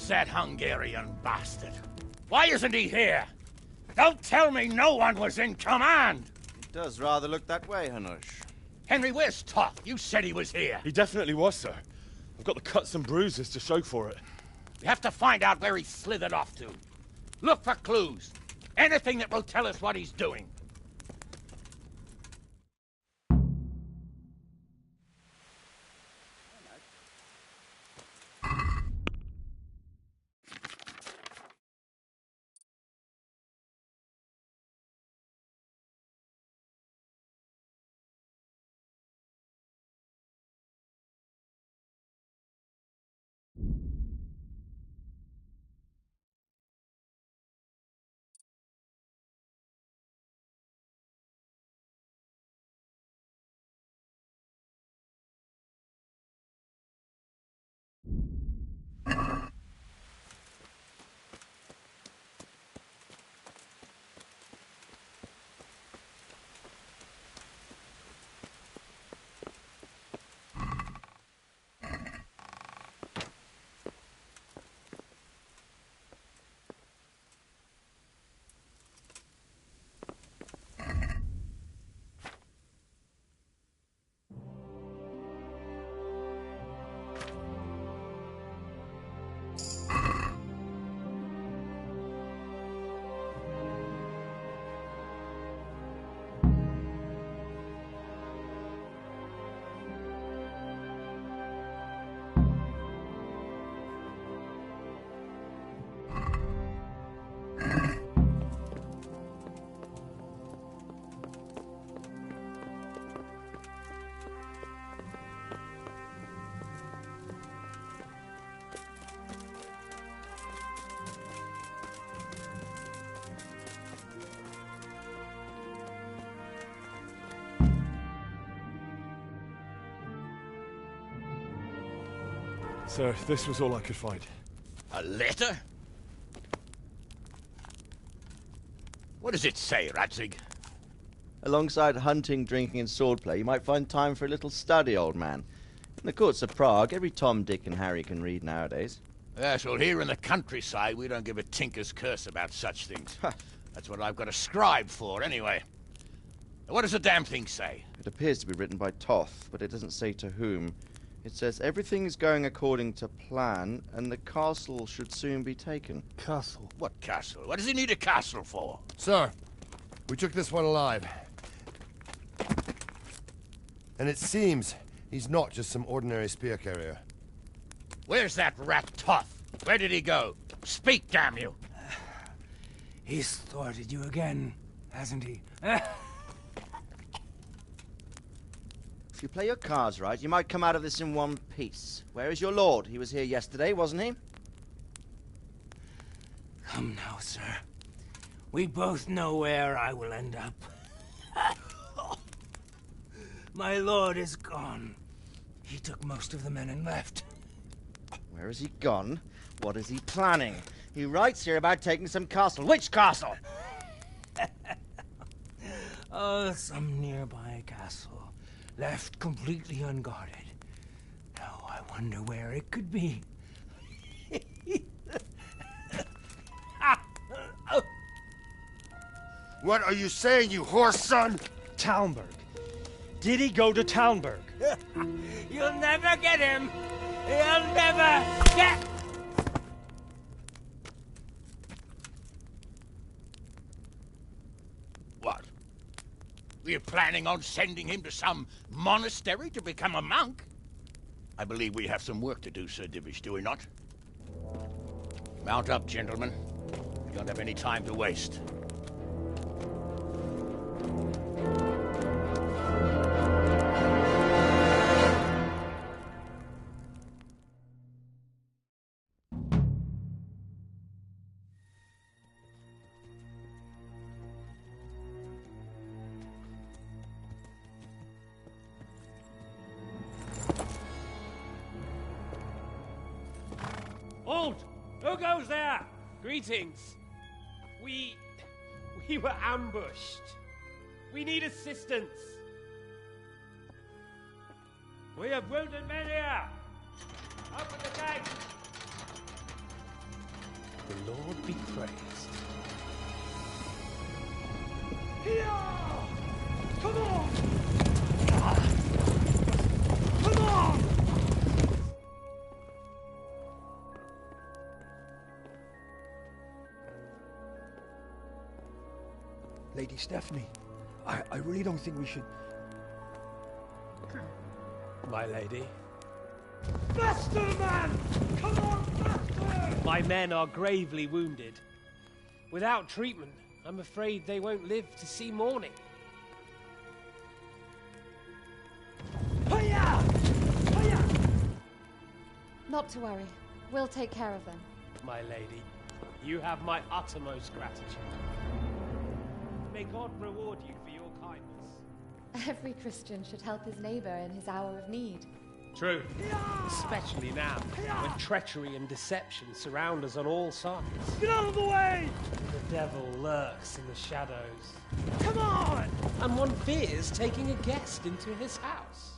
Where's that Hungarian bastard? Why isn't he here? Don't tell me no one was in command! It does rather look that way, Hanush. Henry, where's Toth? You said he was here. He definitely was, sir. I've got the cuts and bruises to show for it. We have to find out where he slithered off to. Look for clues. Anything that will tell us what he's doing. Sir, this was all I could find. A letter? What does it say, Radzig? Alongside hunting, drinking, and swordplay, you might find time for a little study, old man. In the courts of Prague, every Tom, Dick, and Harry can read nowadays. Yes, well, here in the countryside, we don't give a tinker's curse about such things. That's what I've got a scribe for, anyway. What does the damn thing say? It appears to be written by Toth, but it doesn't say to whom. It says everything is going according to plan, and the castle should soon be taken. Castle? What castle? What does he need a castle for? Sir, we took this one alive. And it seems he's not just some ordinary spear carrier. Where's that rat Toth? Where did he go? Speak, damn you! He's thwarted you again, hasn't he? If you play your cards right, you might come out of this in one piece. Where is your lord? He was here yesterday, wasn't he? Come now, sir. We both know where I will end up. My lord is gone. He took most of the men and left. Where has he gone? What is he planning? He writes here about taking some castle. Which castle? Oh, some nearby castle. Left completely unguarded. Now I wonder where it could be. What are you saying, you horse son? Talmberg. Did he go to Talmberg? You'll never get him! You'll never get... What? We're planning on sending him to some monastery to become a monk? I believe we have some work to do, Sir Divish, do we not? Mount up, gentlemen. We don't have any time to waste. Halt! Who goes there? Greetings. We were ambushed. We need assistance. We have wounded men here. Open the gate. The Lord be praised. Come on! Come on! Lady Stephanie, I really don't think we should... My lady. Faster, man! Come on, faster! My men are gravely wounded. Without treatment, I'm afraid they won't live to see morning. Hiya! Hiya! Not to worry. We'll take care of them. My lady, you have my uttermost gratitude. May God reward you for your kindness. Every Christian should help his neighbor in his hour of need. True. Especially now, when treachery and deception surround us on all sides. Get out of the way! The devil lurks in the shadows. Come on! And one fears taking a guest into his house.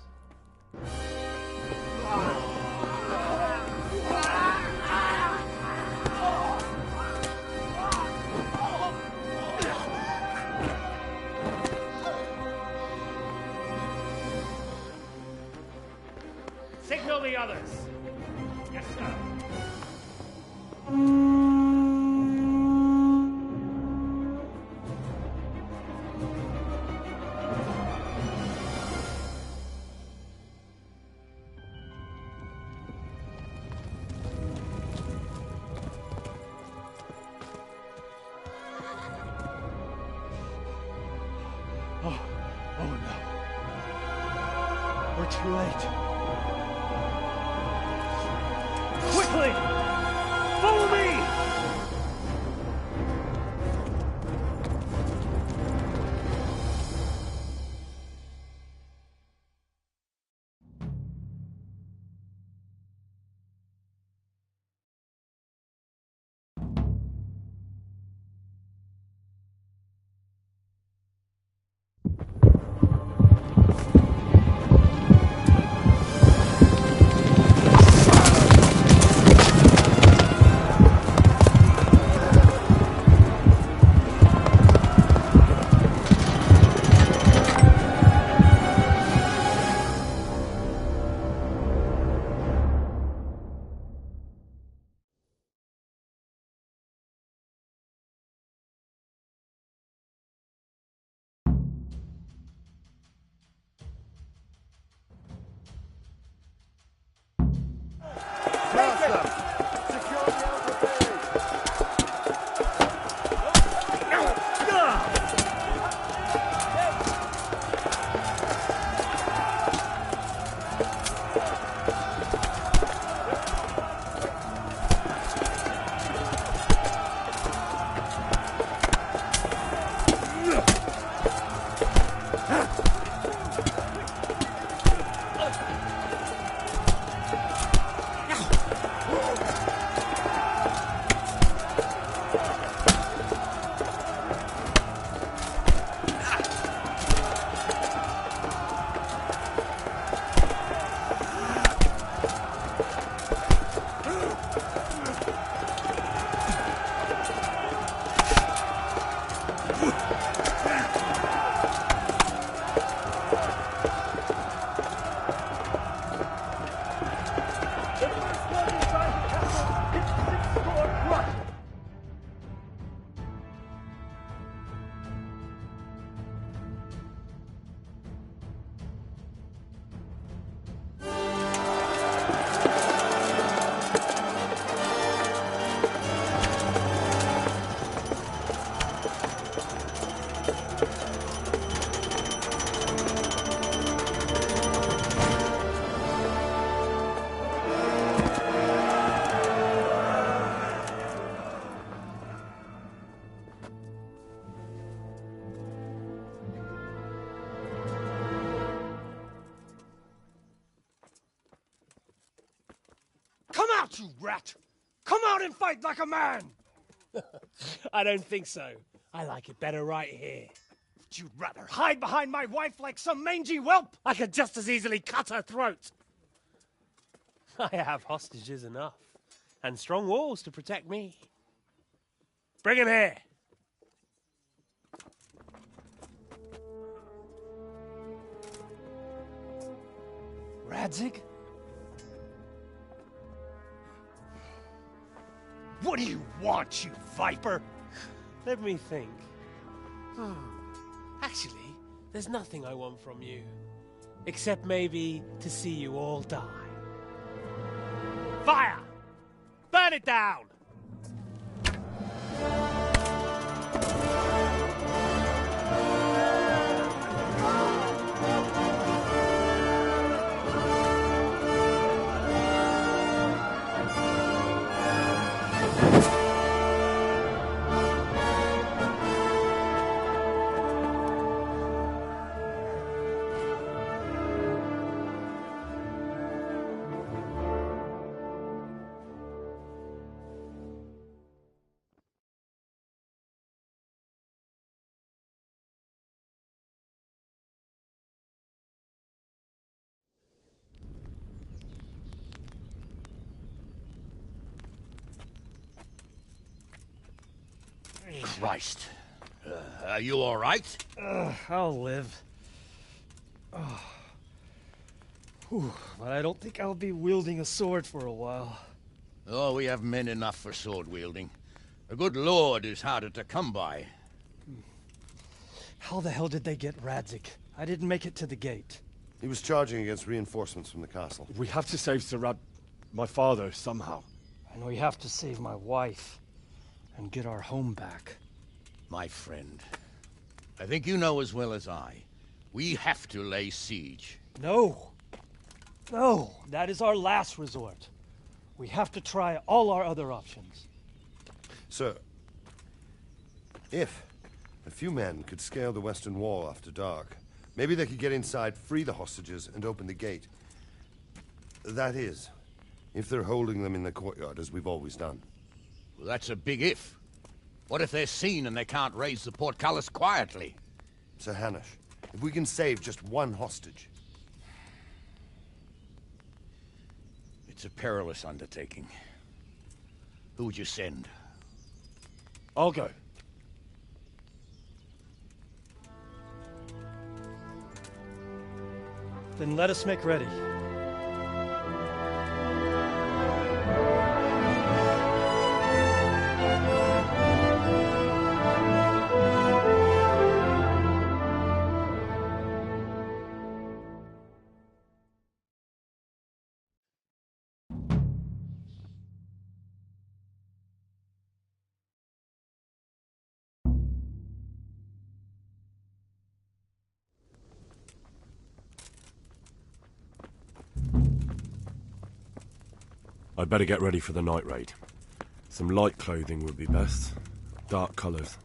Signal the others. Yes, sir. Oh no. We're too late. Quickly! Follow me! Come out, you rat! Come out and fight like a man! I don't think so. I like it better right here. You'd rather hide behind my wife like some mangy whelp? I could just as easily cut her throat. I have hostages enough, and strong walls to protect me. Bring him here. Radzig? What do you want, you viper? Let me think. Actually, there's nothing I want from you. Except maybe to see you all die. Fire! Burn it down! Christ. Are you all right? I'll live. Whew, but I don't think I'll be wielding a sword for a while. Oh, we have men enough for sword wielding. A good lord is harder to come by. How the hell did they get Radzig? I didn't make it to the gate. He was charging against reinforcements from the castle. We have to save my father, somehow. And we have to save my wife. And get our home back. My friend, I think you know as well as I. We have to lay siege. No. No, that is our last resort. We have to try all our other options. Sir, if a few men could scale the western wall after dark, maybe they could get inside, free the hostages, and open the gate. That is, if they're holding them in the courtyard, as we've always done. Well, that's a big if. What if they're seen and they can't raise the portcullis quietly? Sir Hanush, if we can save just one hostage. It's a perilous undertaking. Who would you send? I'll go. Then let us make ready. I'd better get ready for the night raid. Some light clothing would be best. Dark colours.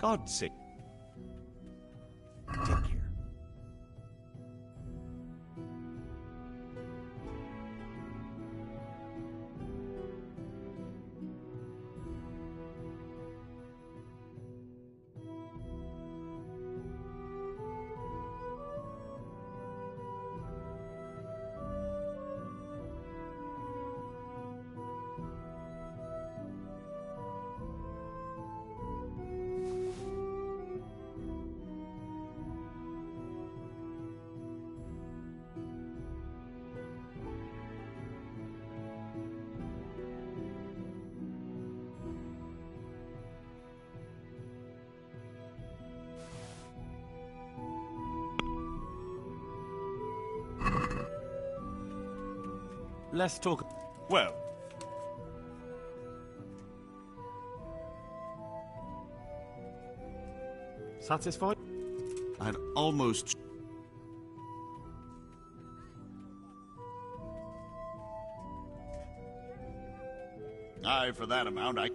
God's sake. Take care. Let's talk. Well, Satisfied? I'd almost... Aye, for that amount, I...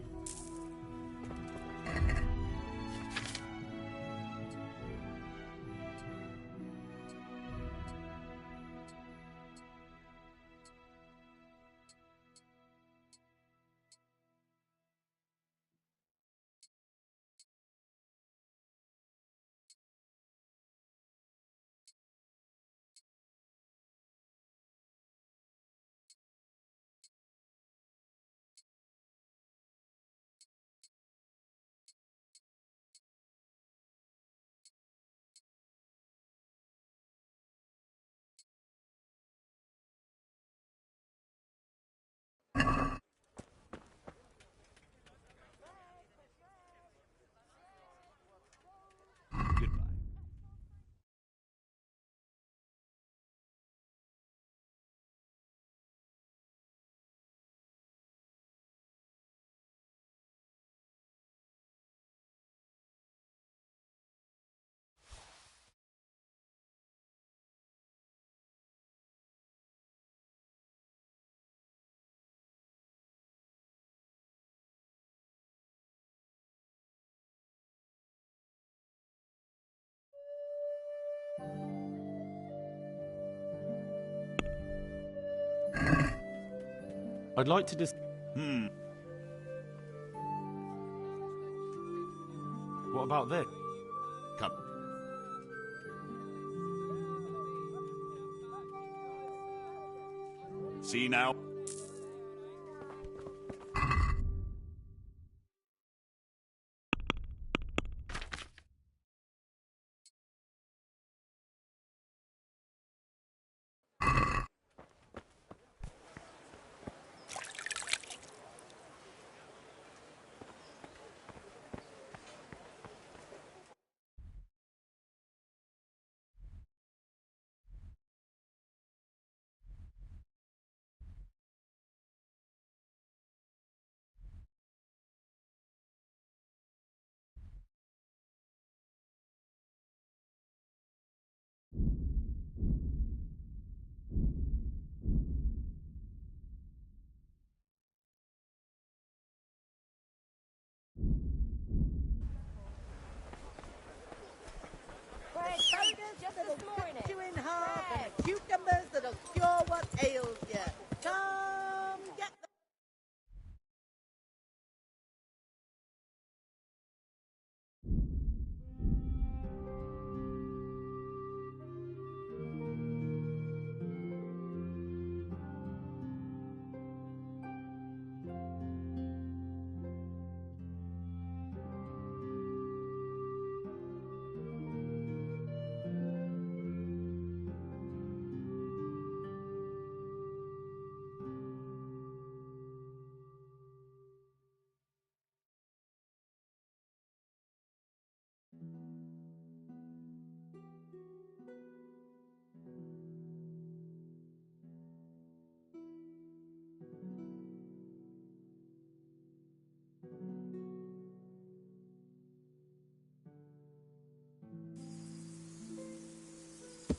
Goodbye. I'd like to What about this? Come. See now?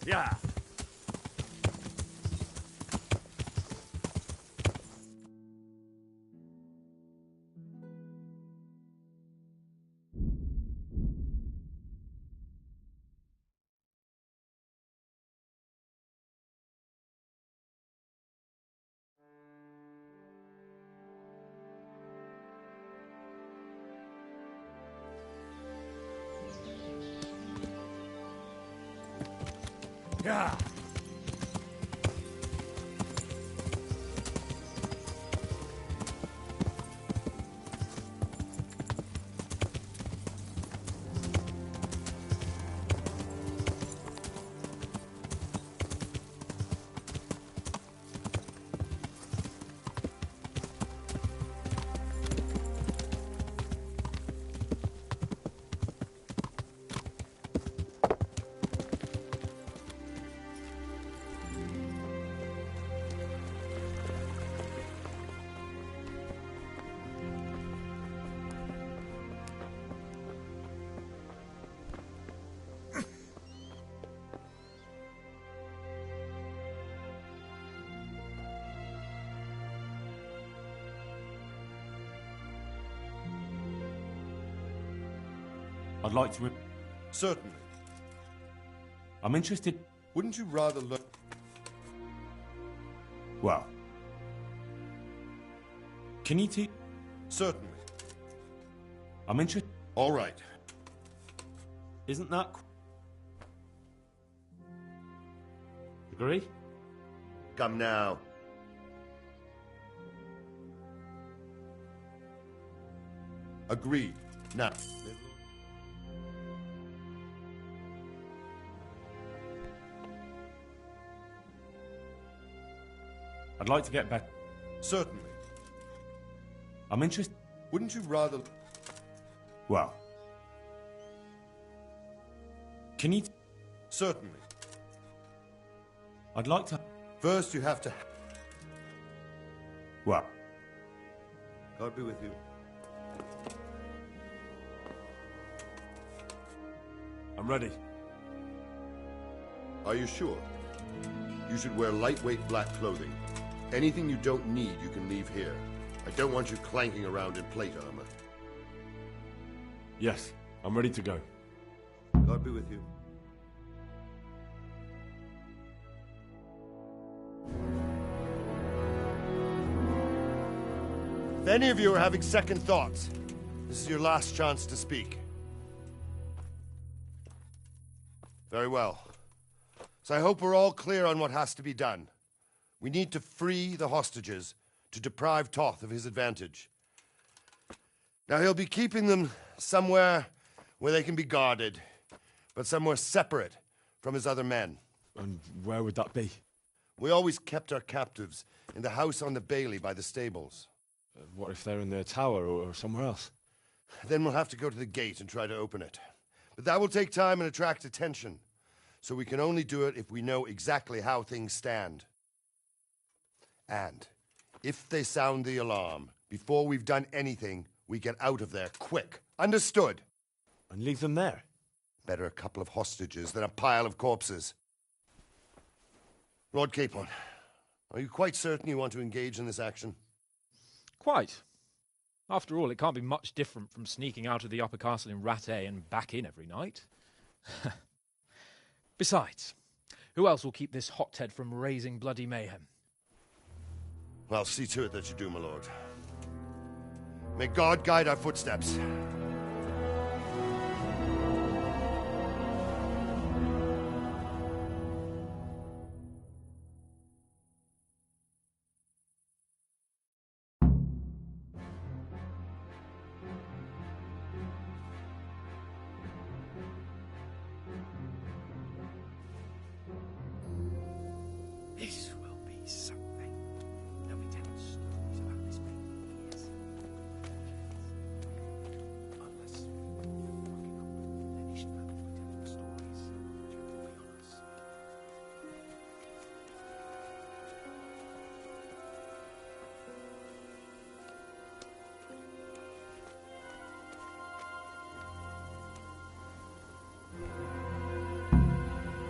Yeah. Yeah. I'd like to... Certainly. I'm interested... Wouldn't you rather learn... Well... Can you teach... Certainly. I'm interested... All right. Isn't that... Agree? Come now. Agreed. Now. I'd like to get back... Certainly. I'm interested... Wouldn't you rather... Well... Can you... Certainly. I'd like to... First, you have to... Well... God be with you. I'm ready. Are you sure? You should wear lightweight black clothing. Anything you don't need, you can leave here. I don't want you clanking around in plate armor. Yes, I'm ready to go. God be with you. If any of you are having second thoughts, this is your last chance to speak. Very well. So I hope we're all clear on what has to be done. We need to free the hostages to deprive Toth of his advantage. Now he'll be keeping them somewhere where they can be guarded, but somewhere separate from his other men. And where would that be? We always kept our captives in the house on the Bailey by the stables. What if they're in their tower or somewhere else? Then we'll have to go to the gate and try to open it. But that will take time and attract attention. So we can only do it if we know exactly how things stand. And if they sound the alarm, before we've done anything, we get out of there quick. Understood? And leave them there? Better a couple of hostages than a pile of corpses. Lord Capon, are you quite certain you want to engage in this action? Quite. After all, it can't be much different from sneaking out of the upper castle in Rattay and back in every night. Besides, who else will keep this hothead from raising bloody mayhem? I'll see to it that you do, my lord. May God guide our footsteps. This will be something. They'll be telling stories about this many years.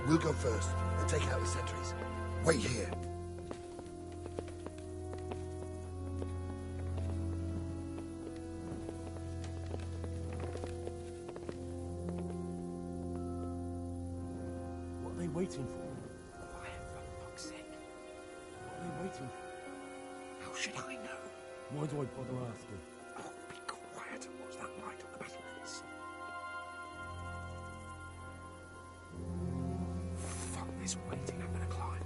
We'll go first and take out the sentries. Wait here. What are they waiting for? Quiet, for fuck's sake. What are they waiting for? How should I know? Why do I bother asking? Oh, be quiet and watch that light on the battlements. Fuck this waiting, I'm gonna climb.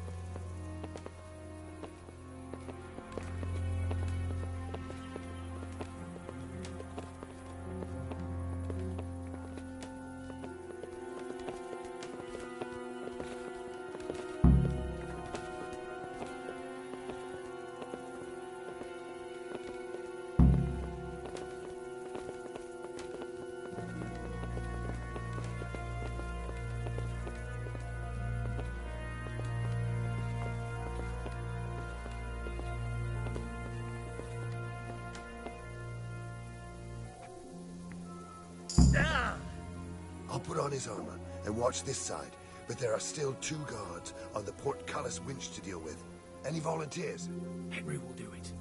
I'll put on his armor and watch this side, but there are still 2 guards on the portcullis winch to deal with. Any volunteers? Henry will do it.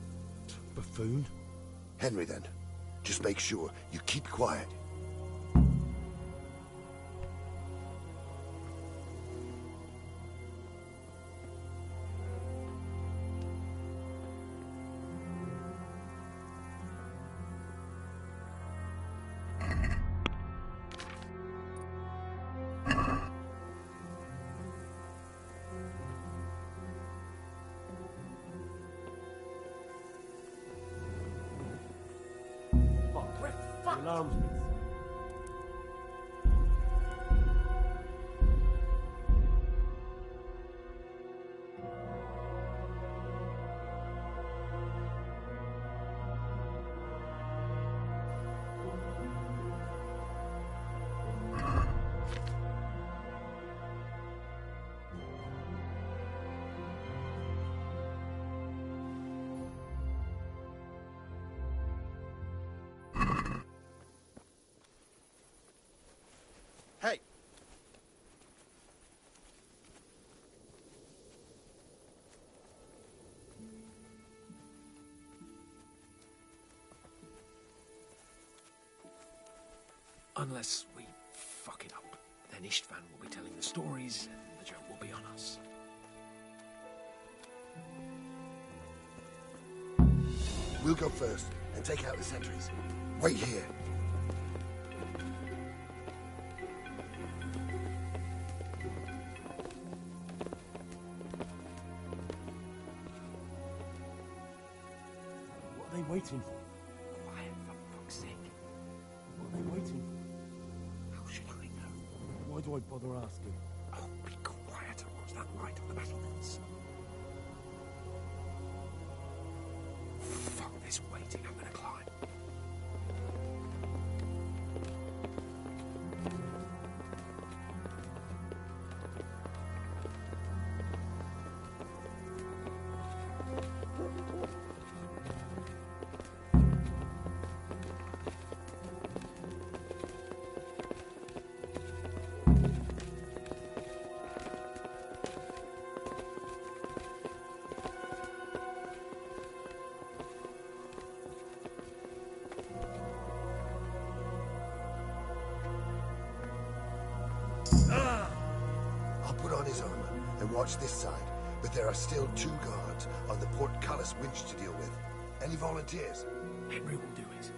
Buffoon? Henry, then. Just make sure you keep quiet. Alarms me. Hey! Unless we fuck it up, then Istvan will be telling the stories and the joke will be on us. We'll go first and take out the sentries. Wait here. What are they waiting for? Quiet, for fuck's sake. What are they waiting for? How should I know? Why do I bother asking? Oh, be quiet and watch that light on the battlements. Fuck this waiting, I'm gonna climb. I'll put on his armor and watch this side, but there are still 2 guards on the portcullis winch to deal with. Any volunteers? Henry will do it.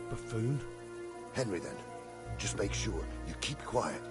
Buffoon? Henry, then. Just make sure you keep quiet.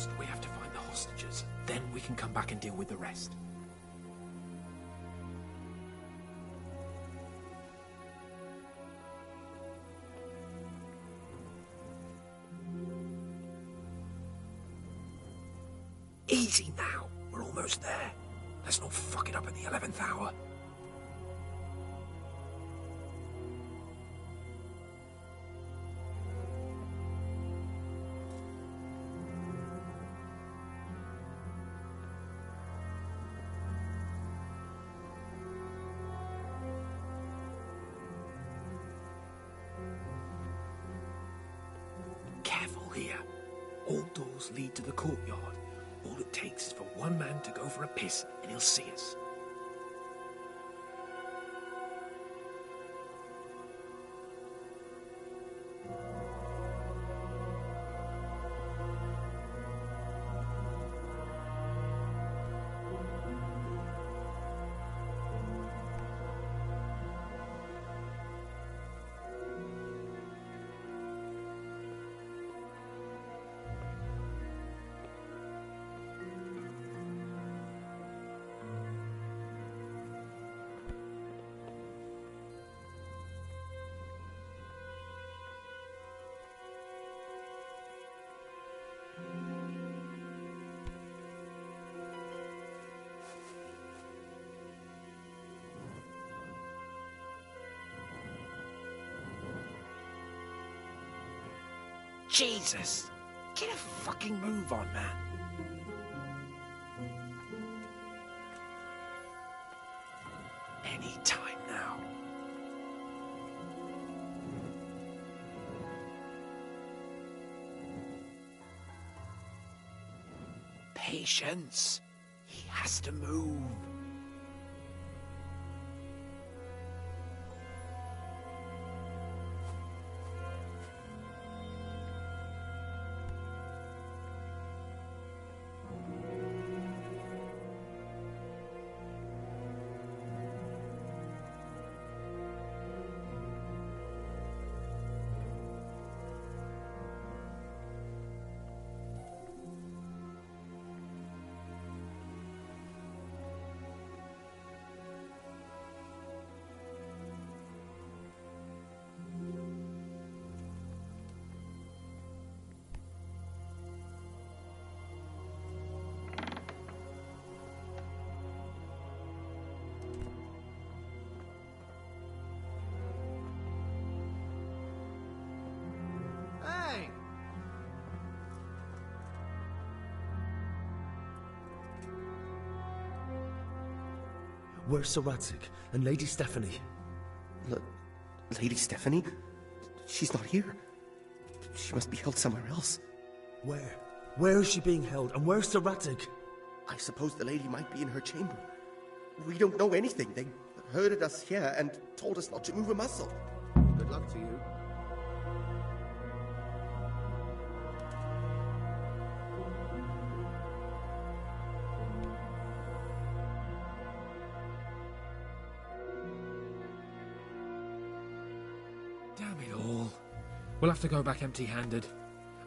First, we have to find the hostages. Then we can come back and deal with the rest. Easy now. We're almost there. Let's not fuck it up at the 11th hour. Careful here. All doors lead to the courtyard. All it takes is for one man to go for a piss and he'll see us. Jesus! Get a fucking move on, man. Any time now. Patience. He has to move. Where's Sir Radzig and Lady Stephanie? Lady Stephanie? She's not here. She must be held somewhere else. Where? Where is she being held? And where's Sir Radzig? I suppose the lady might be in her chamber. We don't know anything. They herded us here and told us not to move a muscle. Good luck to you. Damn it all. We'll have to go back empty-handed.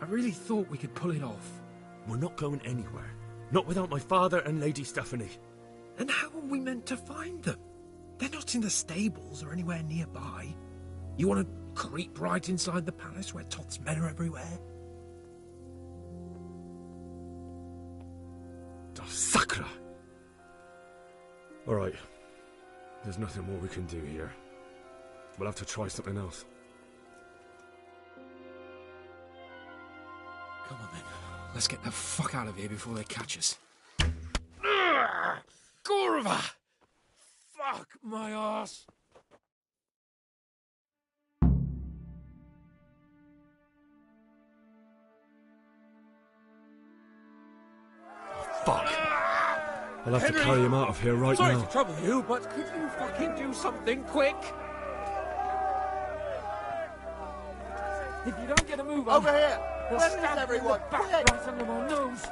I really thought we could pull it off. We're not going anywhere. Not without my father and Lady Stephanie. And how are we meant to find them? They're not in the stables or anywhere nearby. You want to creep right inside the palace where Toth's men are everywhere? Sacra! Alright. There's nothing more we can do here. We'll have to try something else. Come on then. Let's get the fuck out of here before they catch us. Gorva! Fuck my ass! Fuck! I'll have to carry him out of here right Sorry now. to trouble you, but could you fucking do something quick? If you don't get a move on... Over here! They'll Where is stab you in everyone? the back Quick! right under my nose.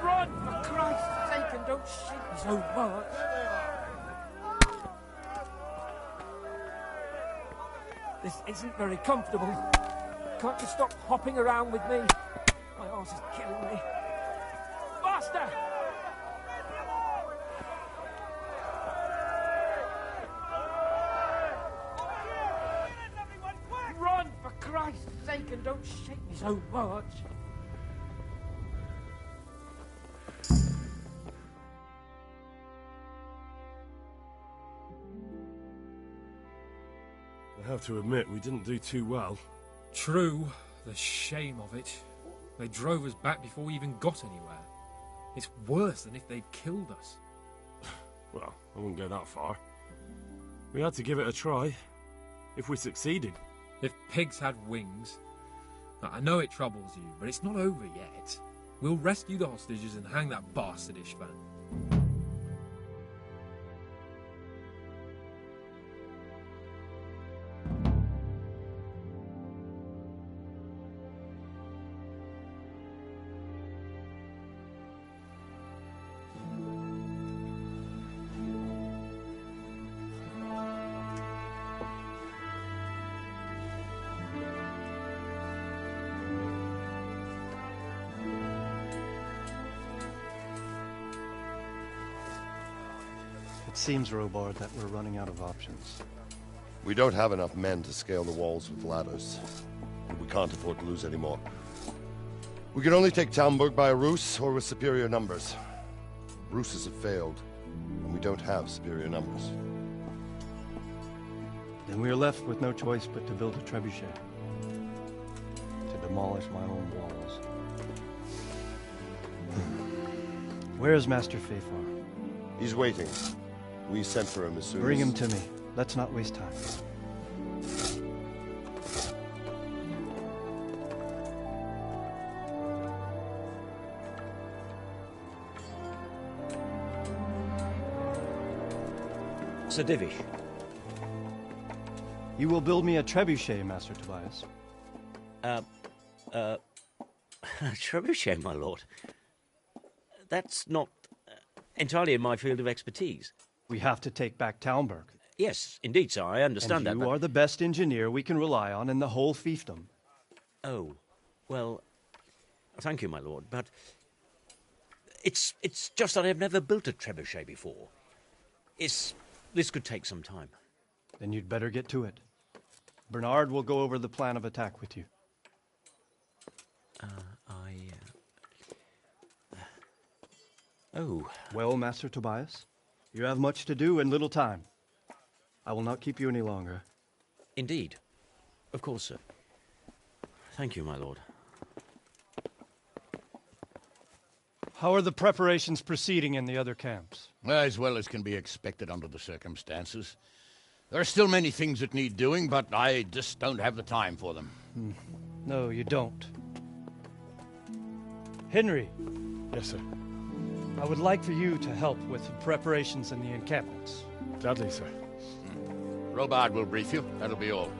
Run, for Christ's sake, and don't shake so much. This isn't very comfortable. can't you stop hopping around with me? My arse is killing me. Faster! Run, for Christ's sake, and don't shake me so much. I have to admit, we didn't do too well. True. The shame of it. They drove us back before we even got anywhere. It's worse than if they'd killed us. Well, I wouldn't go that far. We had to give it a try. If we succeeded. If pigs had wings... I know it troubles you, but it's not over yet. We'll rescue the hostages and hang that bastard Ishvan. It seems, Robard, that we're running out of options. We don't have enough men to scale the walls with ladders. And we can't afford to lose any more. We can only take Talmberg by a ruse or with superior numbers. Ruses have failed, and we don't have superior numbers. Then we are left with no choice but to build a trebuchet. To demolish my own walls. Where is Master Fafar? He's waiting. We sent for him as soon as... Bring him to me. Let's not waste time. Sir Divish. You will build me a trebuchet, Master Tobias. Trebuchet, my lord. That's not entirely in my field of expertise. We have to take back Talmberg. Yes, indeed, sir. I understand and that. You are the best engineer we can rely on in the whole fiefdom. Oh, well, thank you, my lord, but it's just that I've never built a trebuchet before. This could take some time. Then you'd better get to it. Bernard will go over the plan of attack with you. Oh. Well, Master Tobias, you have much to do and little time. I will not keep you any longer. Indeed. Of course, sir. Thank you, my lord. How are the preparations proceeding in the other camps? As well as can be expected under the circumstances. There are still many things that need doing, but I just don't have the time for them. No, you don't. Henry. Yes, sir. I would like for you to help with the preparations in the encampments. Gladly, sir. Robard will brief you. That'll be all.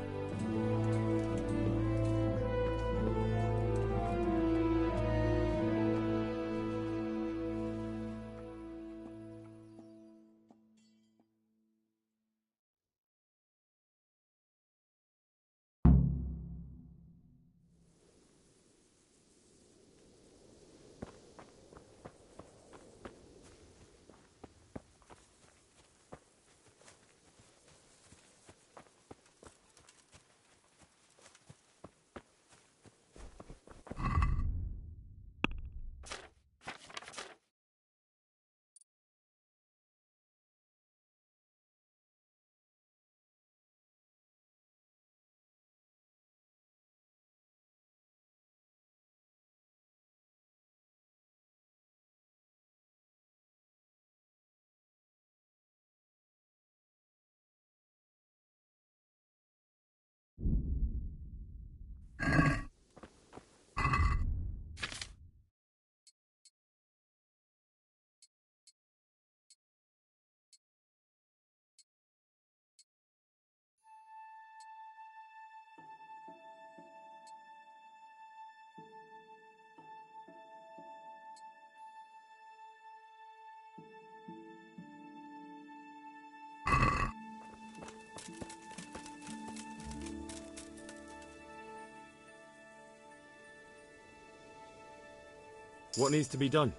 What needs to be done?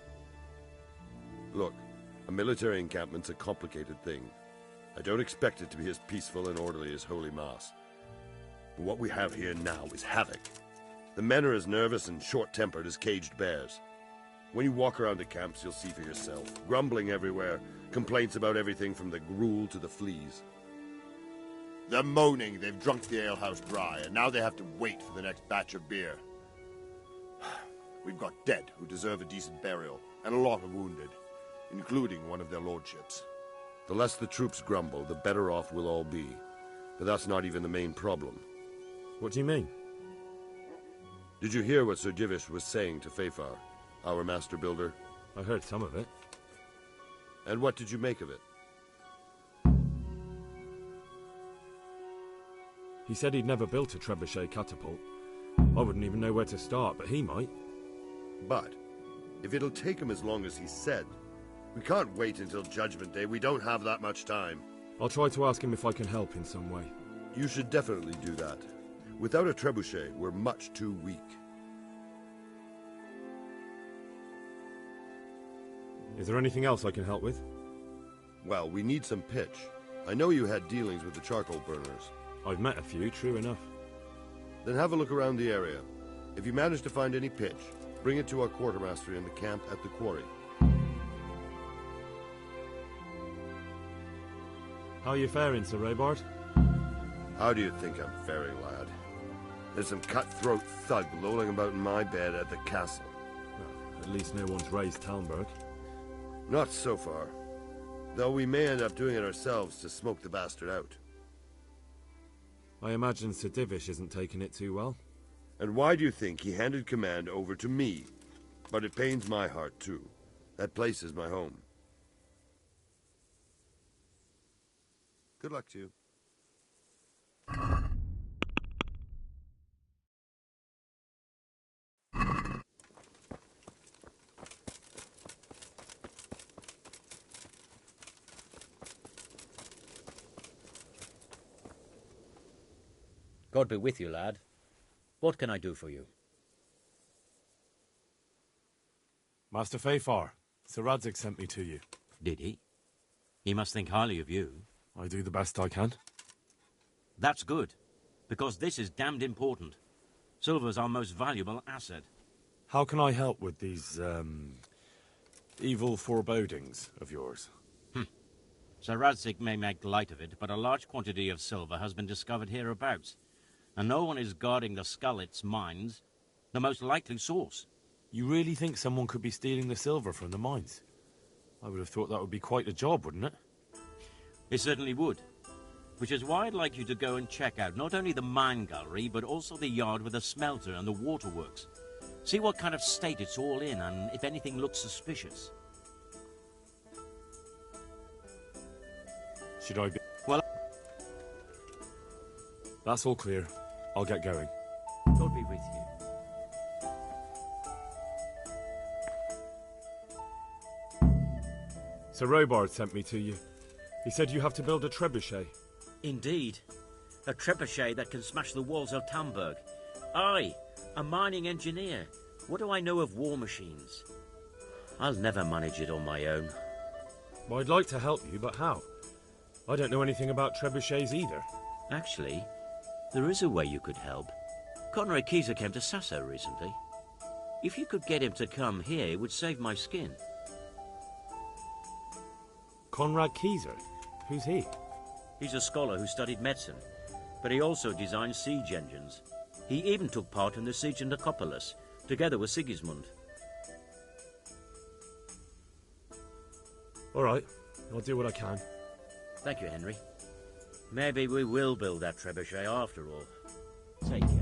Look, a military encampment's a complicated thing. I don't expect it to be as peaceful and orderly as Holy Mass. But what we have here now is havoc. The men are as nervous and short-tempered as caged bears. When you walk around the camps, you'll see for yourself. Grumbling everywhere, complaints about everything from the gruel to the fleas. They're moaning they've drunk the alehouse dry, and now they have to wait for the next batch of beer. We've got dead who deserve a decent burial, and a lot of wounded, including one of their lordships. The less the troops grumble, the better off we'll all be. But that's not even the main problem. What do you mean? Did you hear what Sir Divish was saying to Fafar, our master builder? I heard some of it. And what did you make of it? He said he'd never built a trebuchet catapult. I wouldn't even know where to start, but he might. But, if it'll take him as long as he said, we can't wait until Judgment Day. We don't have that much time. I'll try to ask him if I can help in some way. You should definitely do that. Without a trebuchet, we're much too weak. Is there anything else I can help with? Well, we need some pitch. I know you had dealings with the charcoal burners. I've met a few, true enough. Then have a look around the area. If you manage to find any pitch, bring it to our quartermaster in the camp at the quarry. How are you faring, Sir Robard? How do you think I'm faring, lad? There's some cutthroat thug lolling about in my bed at the castle. Well, at least no one's raised Talmberg. Not so far. Though we may end up doing it ourselves to smoke the bastard out. I imagine Sir Divish isn't taking it too well. And why do you think he handed command over to me? But it pains my heart, too. That place is my home. Good luck to you. God be with you, lad. What can I do for you? Master Fafar, Sir Radzig sent me to you. Did he? He must think highly of you. I do the best I can. That's good, because this is damned important. Silver's our most valuable asset. How can I help with these, evil forebodings of yours? Sir Radzig may make light of it, but a large quantity of silver has been discovered hereabouts, and no one is guarding the Skullets mines, the most likely source. You really think someone could be stealing the silver from the mines? I would have thought that would be quite a job, wouldn't it? It certainly would. Which is why I'd like you to go and check out not only the mine gallery, but also the yard with the smelter and the waterworks. See what kind of state it's all in, and if anything looks suspicious. Should I be... Well... That's all clear. I'll get going. God be with you. Sir Robard sent me to you. He said you have to build a trebuchet. Indeed. A trebuchet that can smash the walls of Talmberg. I, a mining engineer. What do I know of war machines? I'll never manage it on my own. Well, I'd like to help you, but how? I don't know anything about trebuchets either. Actually, there is a way you could help. Conrad Keyser came to Sasso recently. If you could get him to come here, it would save my skin. Conrad Keyser? Who's he? He's a scholar who studied medicine, but he also designed siege engines. He even took part in the siege of Nicopolis, together with Sigismund. All right, I'll do what I can. Thank you, Henry. Maybe we will build that trebuchet after all. Take care.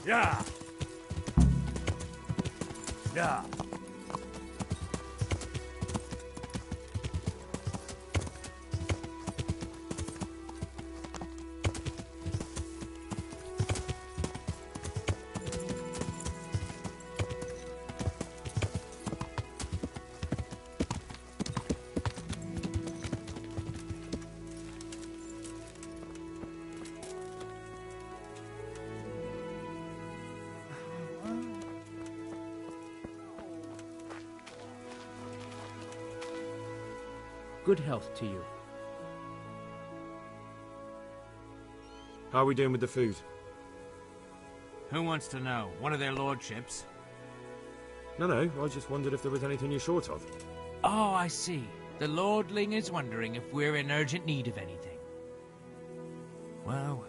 Yeah. Yeah. Good health to you. How are we doing with the food? Who wants to know? One of their lordships? No, I just wondered if there was anything you're short of. Oh, I see. The lordling is wondering if we're in urgent need of anything. Well.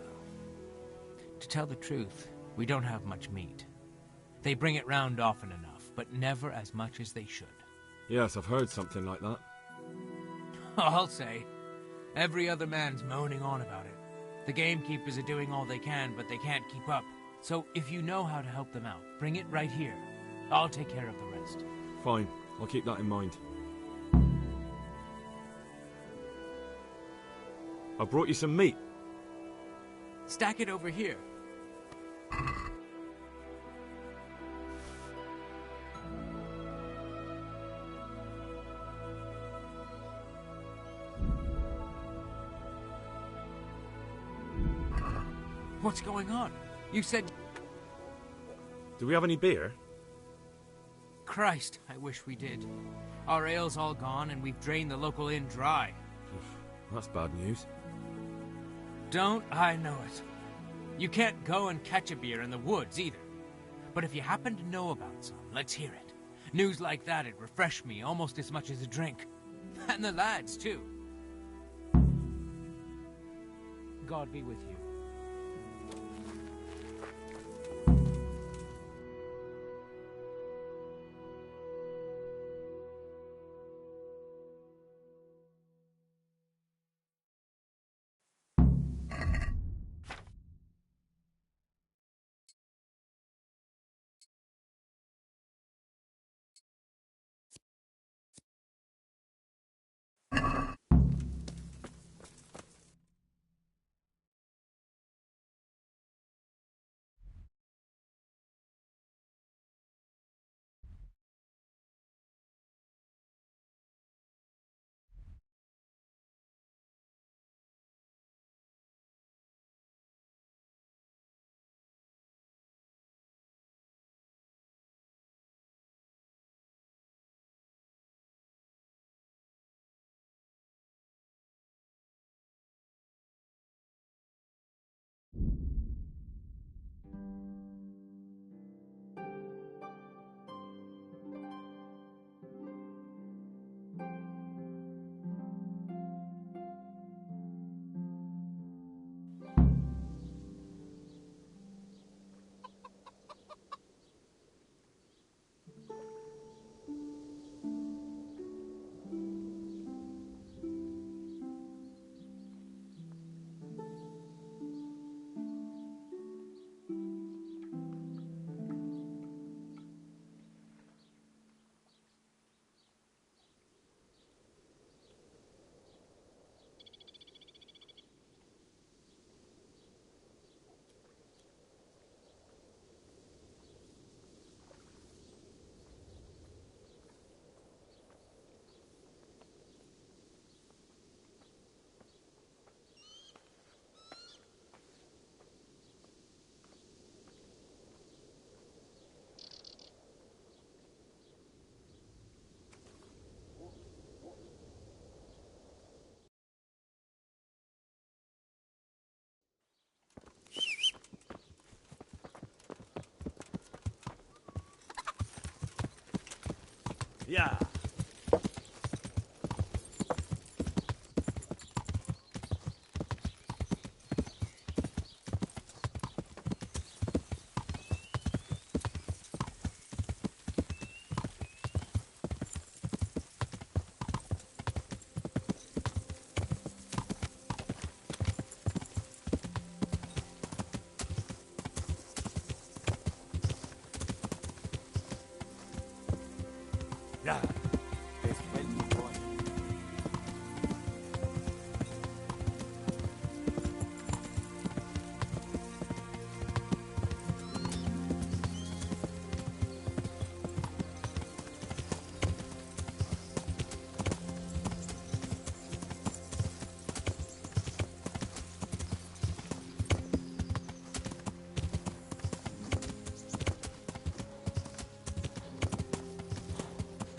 To tell the truth, we don't have much meat. They bring it round often enough, but never as much as they should. Yes, I've heard something like that. I'll say. Every other man's moaning on about it. The gamekeepers are doing all they can, but they can't keep up. So if you know how to help them out, bring it right here. I'll take care of the rest. Fine, I'll keep that in mind. I brought you some meat. Stack it over here. What's going on? You said... Do we have any beer? Christ, I wish we did. Our ale's all gone and we've drained the local inn dry. That's bad news. Don't I know it? You can't go and catch a beer in the woods either. But if you happen to know about some, let's hear it. News like that'd refresh me almost as much as a drink. And the lads, too. God be with you. Yeah. Yeah. There's plenty more.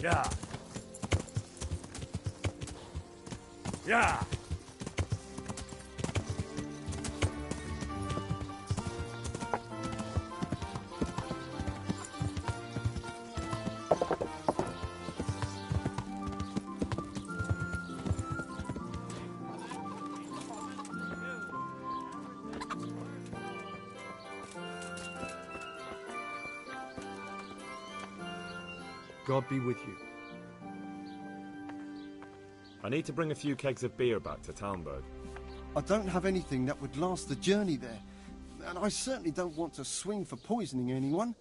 Yeah. Yeah. God be with you. I need to bring a few kegs of beer back to Talmberg. I don't have anything that would last the journey there. And I certainly don't want to swing for poisoning anyone.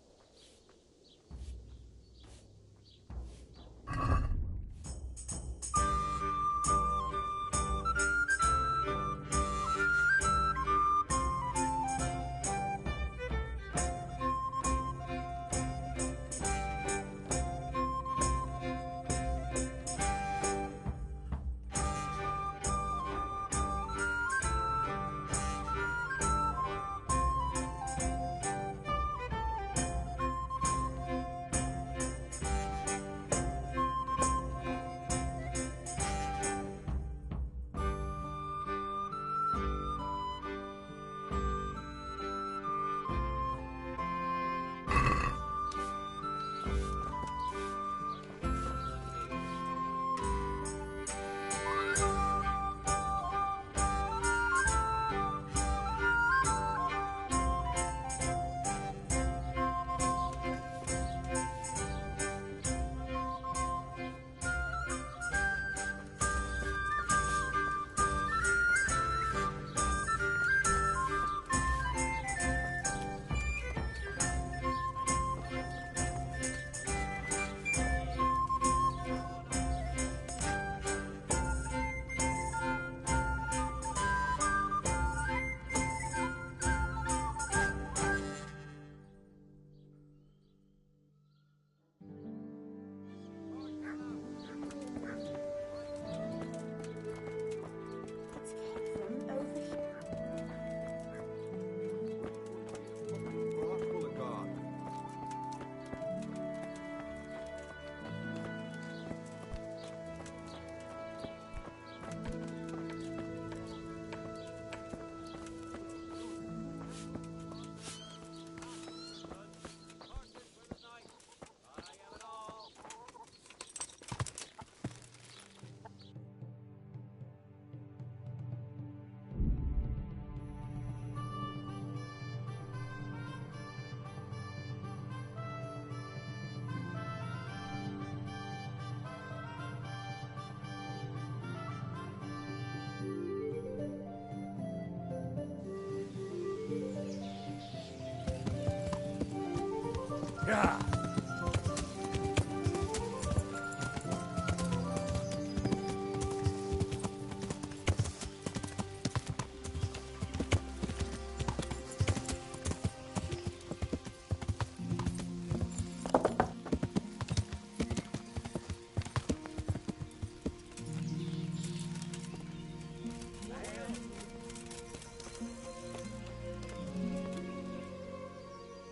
Yeah.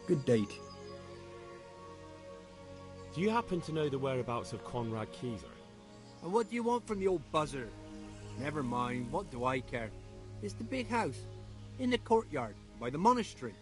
Good date. Do you happen to know the whereabouts of Conrad Keyser? And what do you want from the old buzzer? Never mind, what do I care? It's the big house, in the courtyard, by the monastery.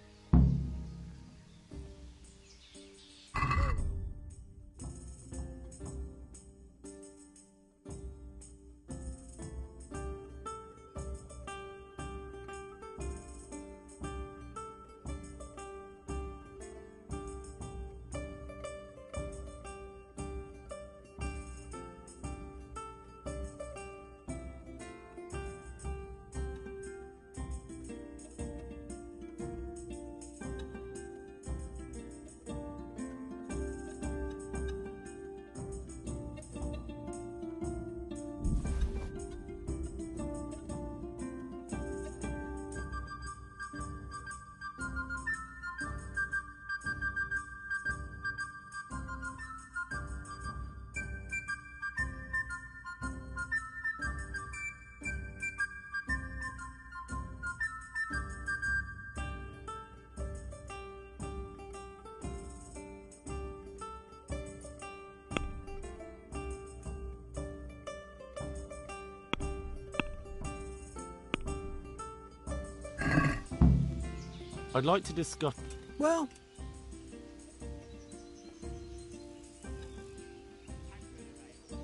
I'd like to discuss... Well...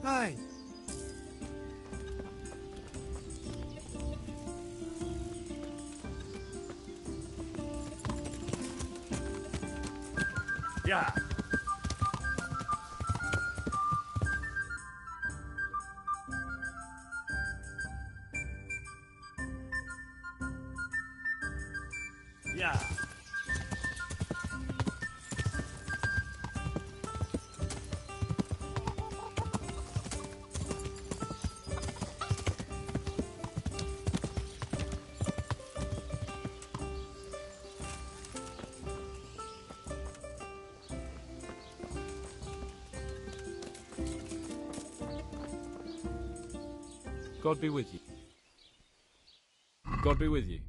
Hi. Yeah. Yeah. God be with you. God be with you.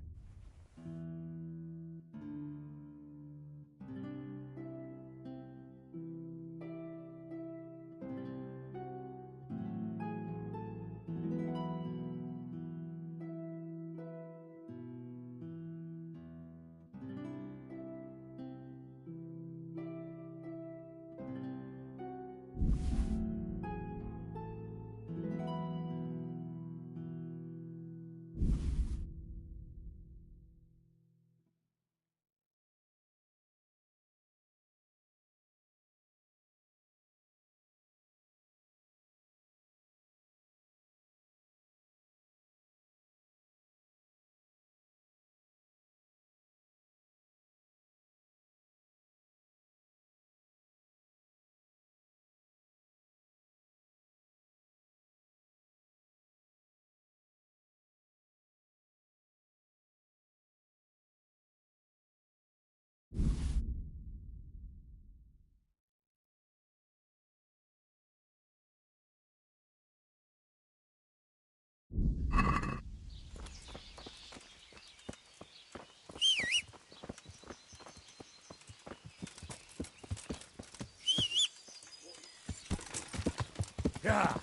Yeah.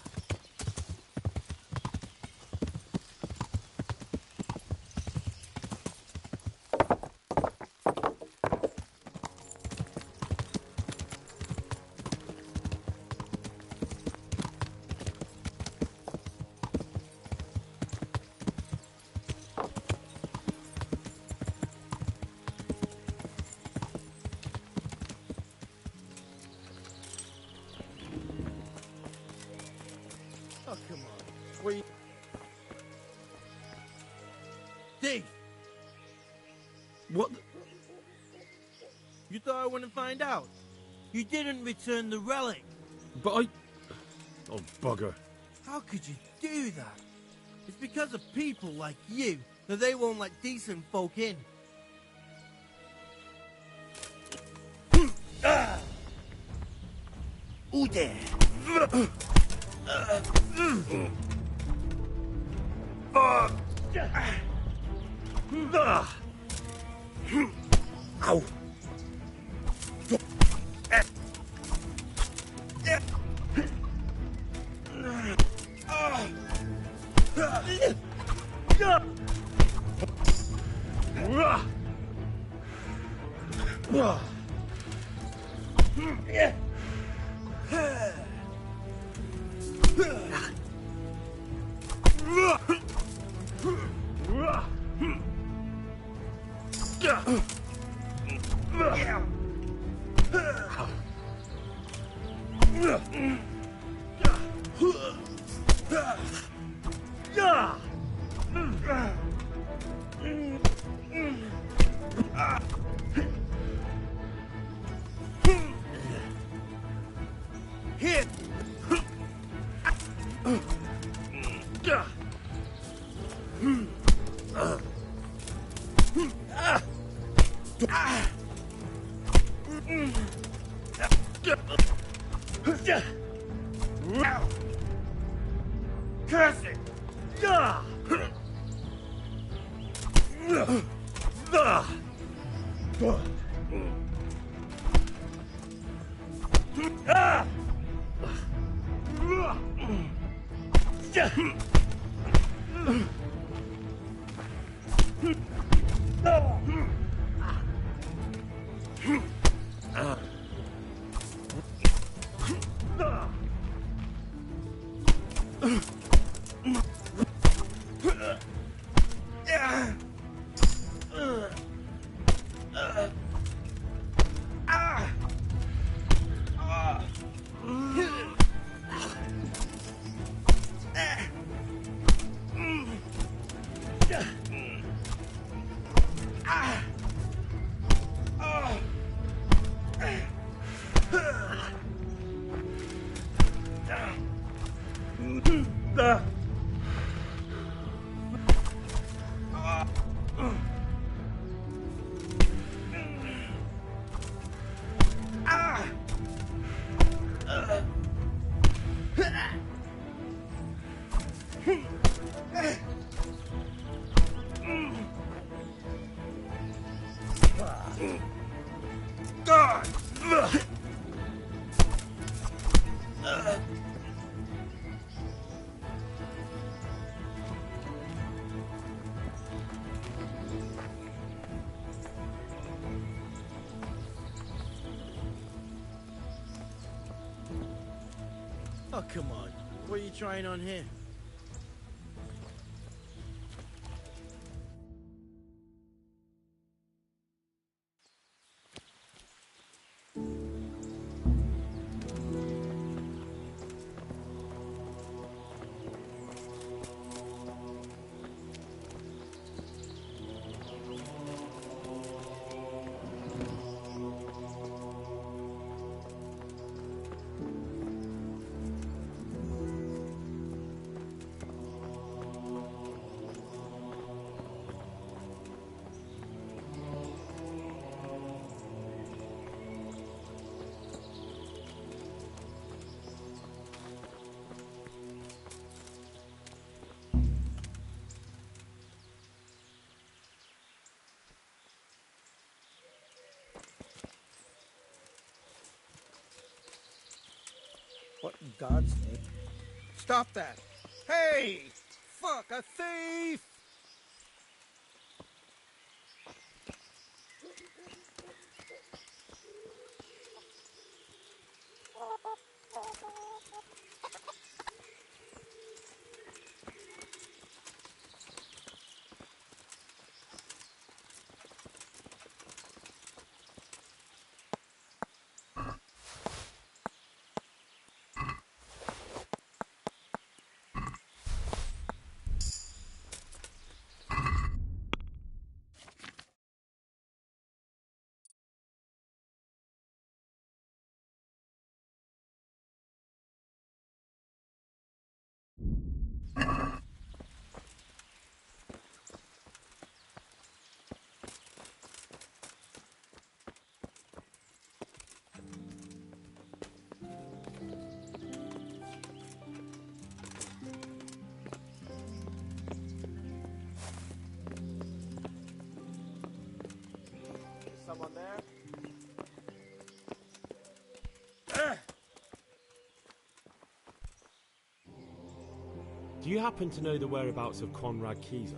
Oh, come on. We... Dave! What? You thought I wouldn't find out? You didn't return the relic. But I... Oh, bugger. How could you do that? It's because of people like you that they won't let decent folk in. Who there? Ow! Here! Curse it! Oh, come on. What are you trying on here? What in God's name? Stop that! Hey! Fuck, a thief! Someone there? Do you happen to know the whereabouts of Conrad Keyser?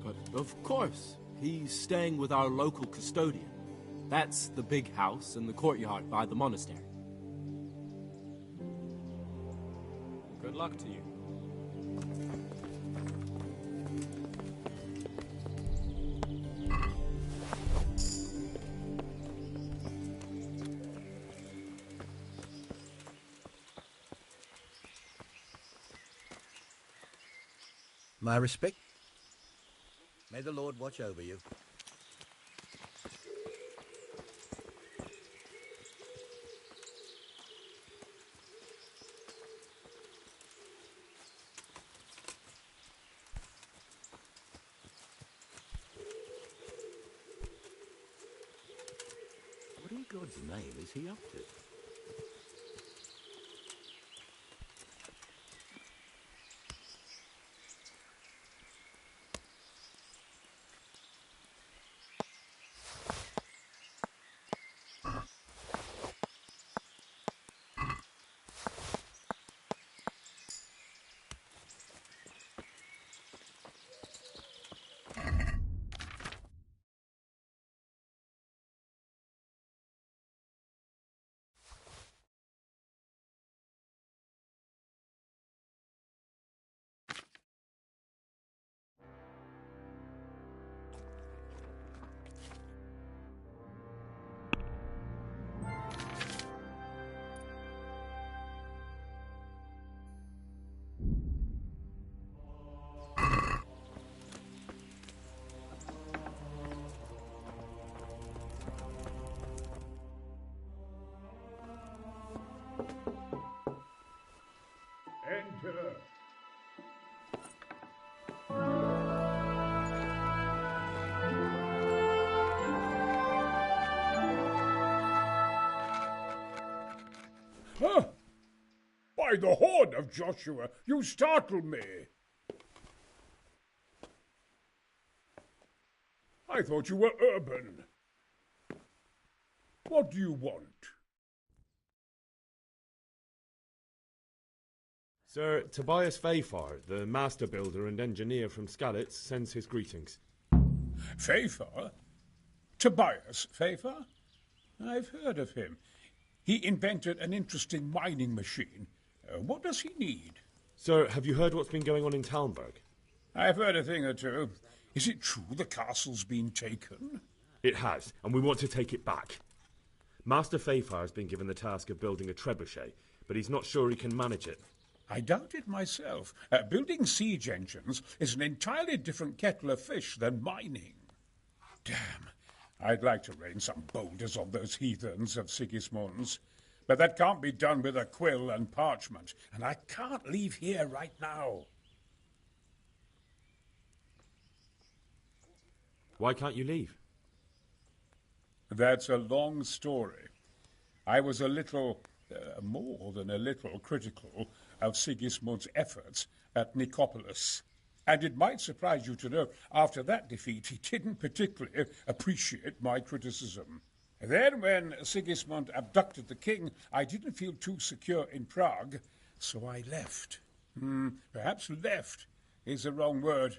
But of course, he's staying with our local custodian. That's the big house in the courtyard by the monastery. Good luck to you. My respect. May the Lord watch over you. What in God's name is he up to? Huh? By the horn of Joshua, you startle me. I thought you were urban. What do you want? Sir Tobias Fayfar, the master builder and engineer from Skalitz, sends his greetings. Fayfar? Tobias Fayfar? I've heard of him. He invented an interesting mining machine. What does he need? Sir, have you heard what's been going on in Talmberg? I've heard a thing or two. Is it true the castle's been taken? It has, and we want to take it back. Master Fayfar has been given the task of building a trebuchet, but he's not sure he can manage it. I doubt it myself. Building siege engines is an entirely different kettle of fish than mining. Damn, I'd like to rain some boulders on those heathens of Sigismund's. But that can't be done with a quill and parchment, and I can't leave here right now. Why can't you leave? That's a long story. I was a little, more than a little, critical of Sigismund's efforts at Nicopolis. And it might surprise you to know, after that defeat, he didn't particularly appreciate my criticism. Then, when Sigismund abducted the king, I didn't feel too secure in Prague, so I left. Perhaps left is the wrong word.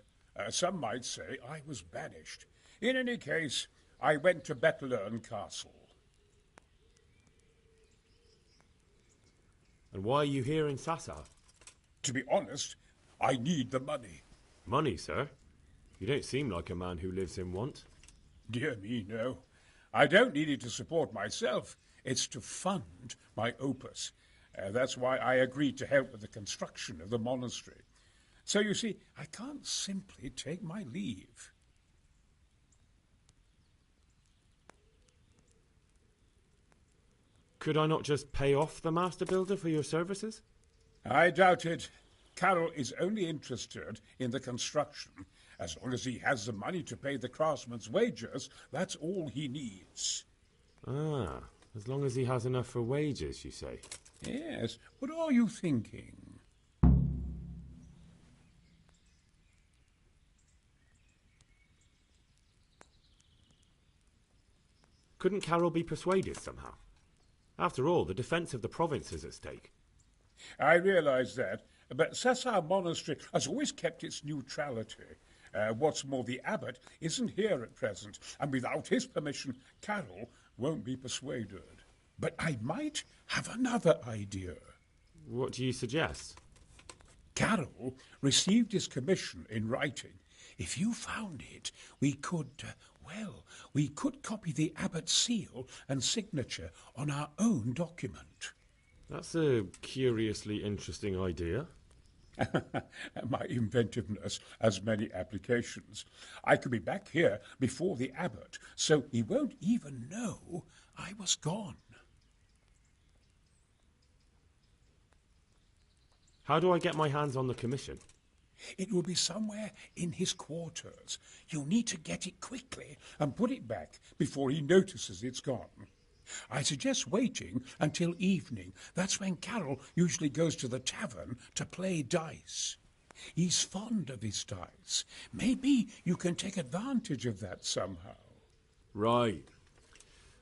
Some might say I was banished. In any case, I went to Bettelern Castle. And why are you here in Sassa? To be honest, I need the money. Money, sir? You don't seem like a man who lives in want. Dear me, no. I don't need it to support myself. It's to fund my opus. That's why I agreed to help with the construction of the monastery. So, you see, I can't simply take my leave. Could I not just pay off the master builder for your services? I doubt it. Carroll is only interested in the construction. As long as he has the money to pay the craftsmen's wages, that's all he needs. Ah, as long as he has enough for wages, you say? Yes. What are you thinking? Couldn't Carroll be persuaded somehow? After all, the defence of the province is at stake. I realise that, but Sassa Monastery has always kept its neutrality. What's more, the abbot isn't here at present, and without his permission, Carroll won't be persuaded. But I might have another idea. What do you suggest? Carroll received his commission in writing. If you found it, we could copy the abbot's seal and signature on our own document. That's a curiously interesting idea. My inventiveness has many applications. I could be back here before the abbot, so he won't even know I was gone. How do I get my hands on the commission? It will be somewhere in his quarters. You'll need to get it quickly and put it back before he notices it's gone. I suggest waiting until evening. That's when Carroll usually goes to the tavern to play dice. He's fond of his dice. Maybe you can take advantage of that somehow. Right.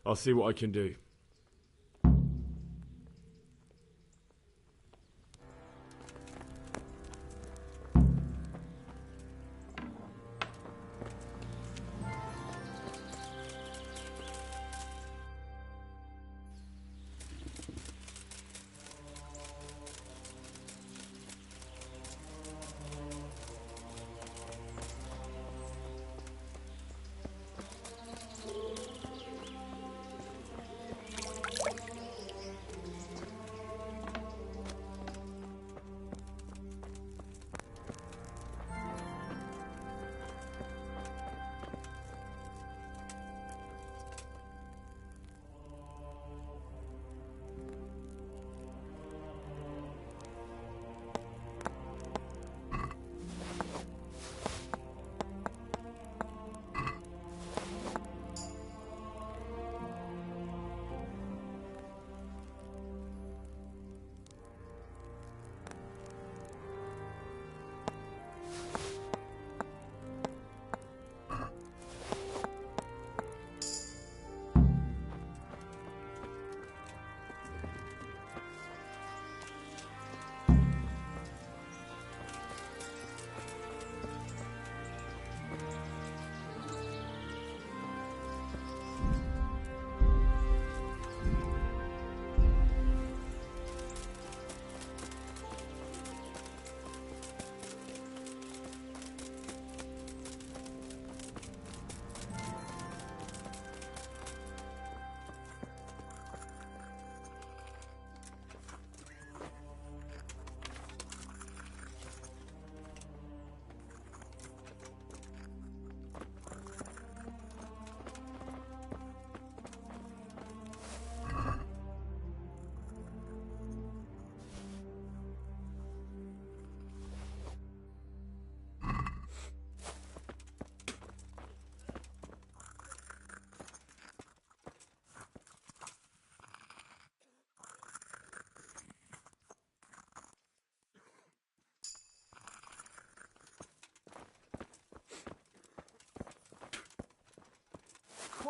I'll see what I can do.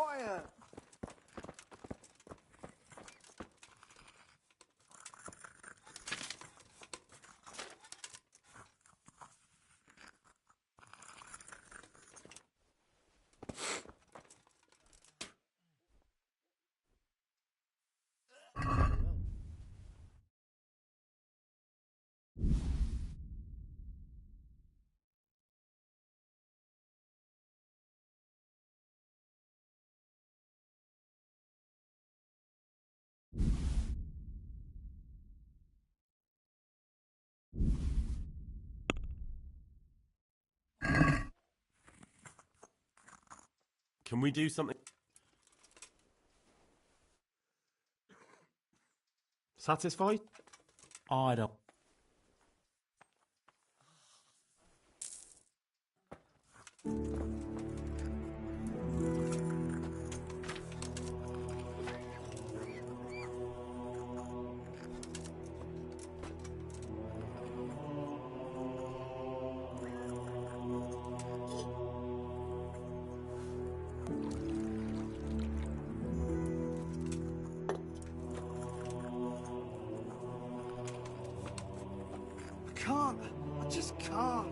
quiet. Can we do something? Satisfied? I don't. I can't. I just can't.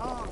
on.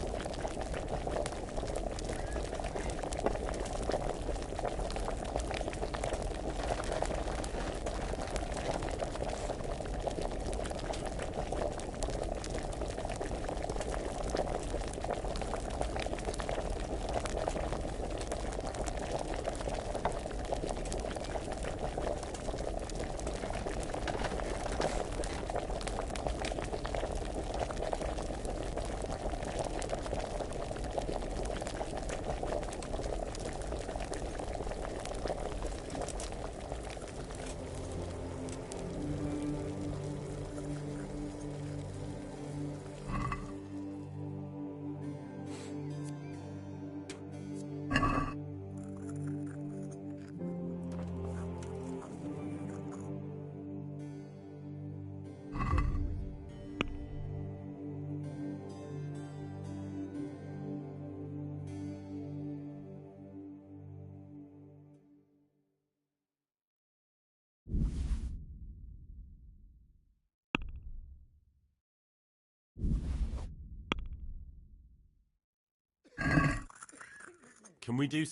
Can we do...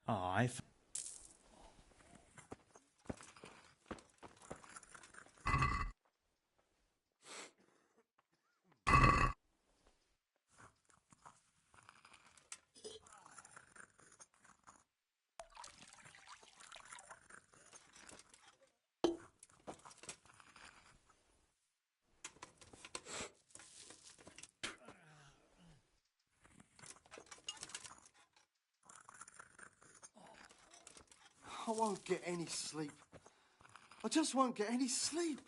Oh, I won't get any sleep. I just won't get any sleep.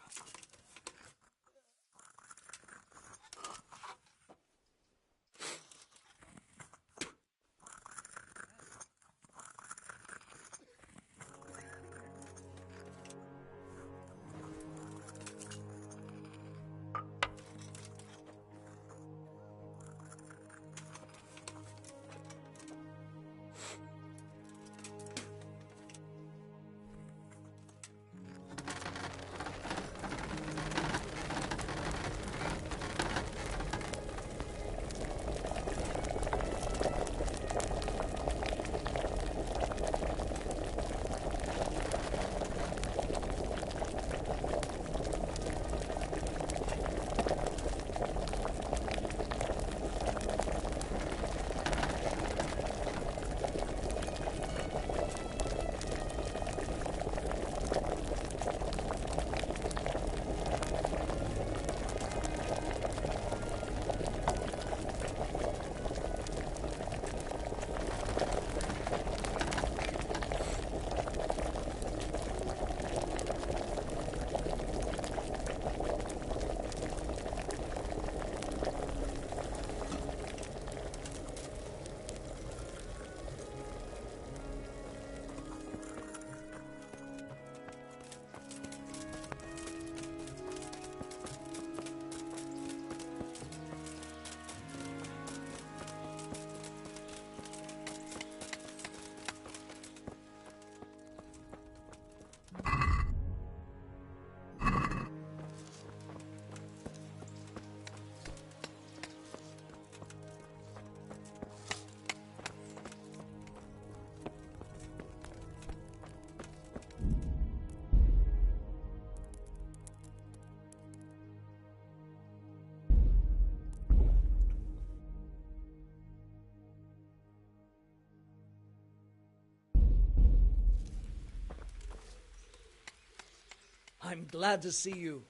I'm glad to see you.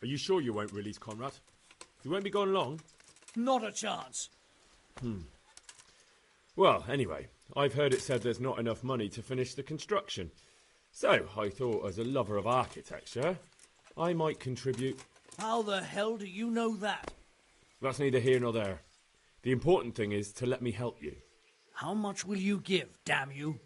Are you sure you won't release Conrad? You won't be gone long? Not a chance. Well, anyway, I've heard it said there's not enough money to finish the construction. So, I thought as a lover of architecture, I might contribute. How the hell do you know that? That's neither here nor there. The important thing is to let me help you. How much will you give, damn you?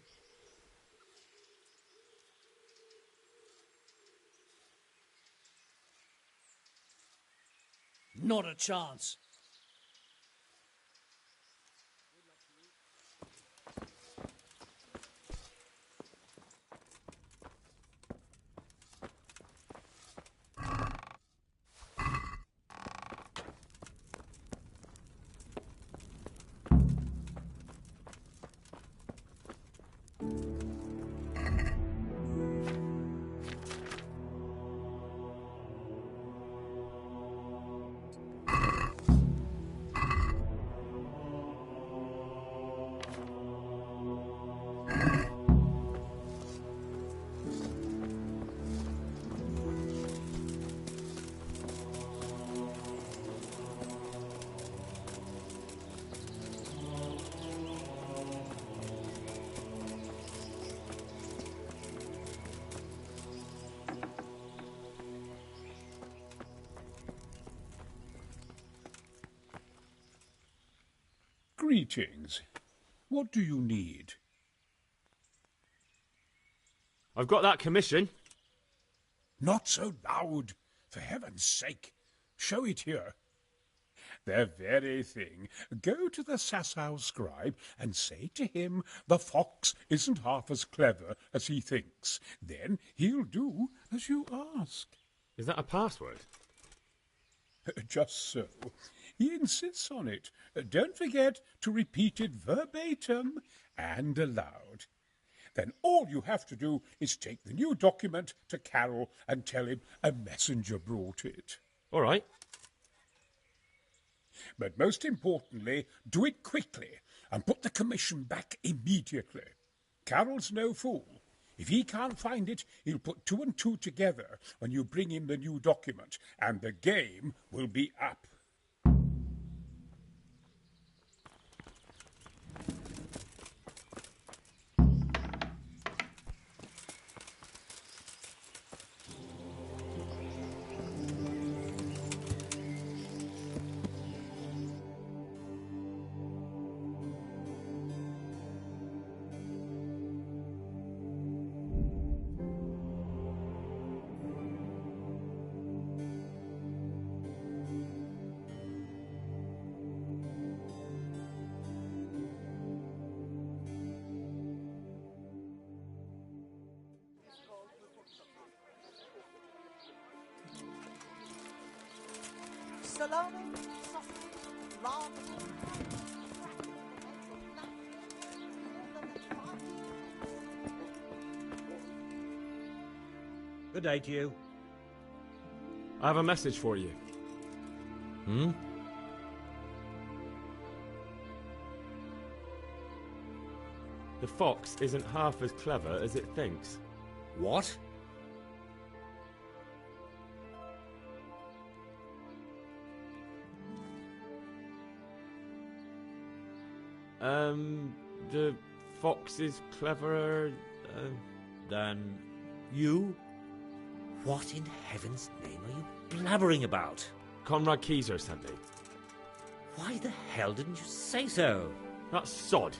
Not a chance. Greetings. What do you need? I've got that commission. Not so loud, for heaven's sake. Show it here. The very thing. Go to the Sasau scribe and say to him the fox isn't half as clever as he thinks. Then he'll do as you ask. Is that a password? Just so. He insists on it. Don't forget to repeat it verbatim and aloud. Then all you have to do is take the new document to Carol and tell him a messenger brought it. All right. But most importantly, do it quickly and put the commission back immediately. Carol's no fool. If he can't find it, he'll put 2 and 2 together when you bring him the new document, and the game will be up. Salami, sausage, ramen. Good day to you. I have a message for you. Hmm? The fox isn't half as clever as it thinks. What? The fox is cleverer than you? What in heaven's name are you blabbering about? Conrad Keyser sent me. Why the hell didn't you say so? That sod.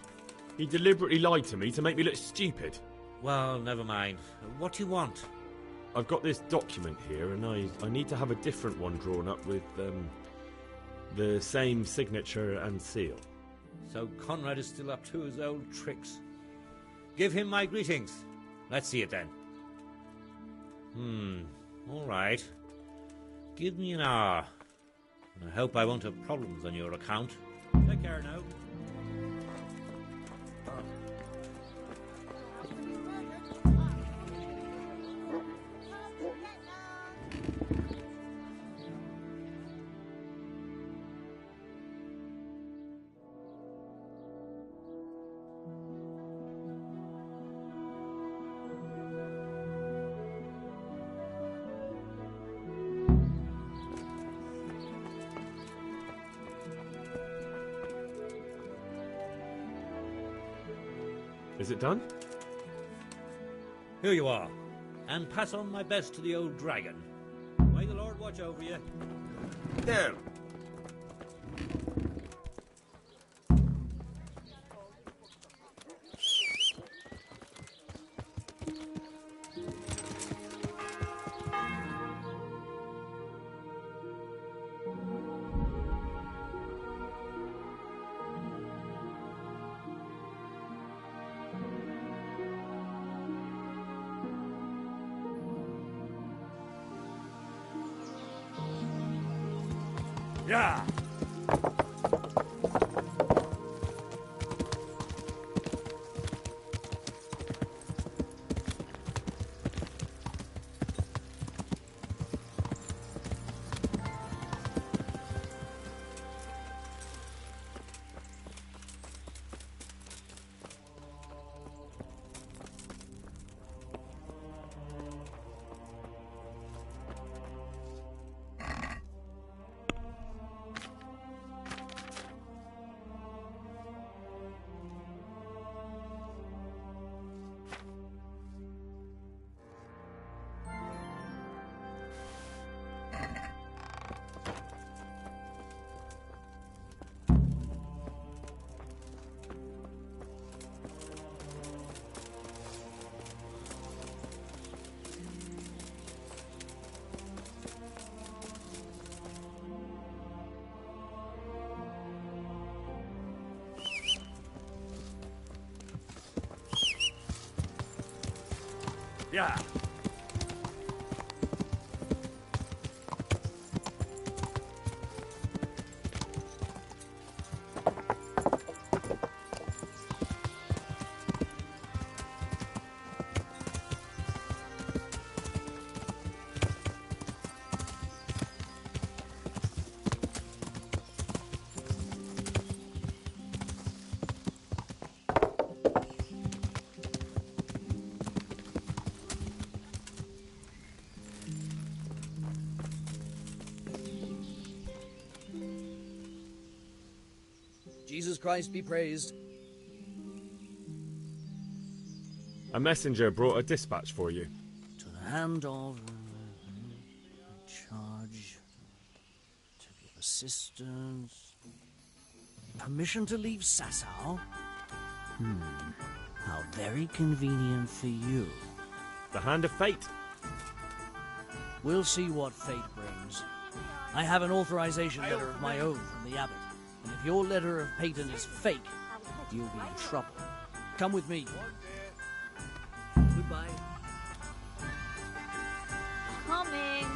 He deliberately lied to me to make me look stupid. Well, never mind. What do you want? I've got this document here, and I need to have a different one drawn up with the same signature and seal. So Conrad is still up to his old tricks. Give him my greetings. Let's see it then. All right. Give me an hour. I hope I won't have problems on your account. Take care now. Is it done? Here you are. And pass on my best to the old dragon. May the Lord watch over you. There. Yeah. Yeah. Jesus Christ be praised. A messenger brought a dispatch for you. To the hand of charge to give assistance. Permission to leave Sasau? How very convenient for you. The hand of fate. We'll see what fate brings. I have an authorization letter of my own from the abbot, and if your letter of patent is fake, you'll be in trouble. Come with me. Goodbye. Coming.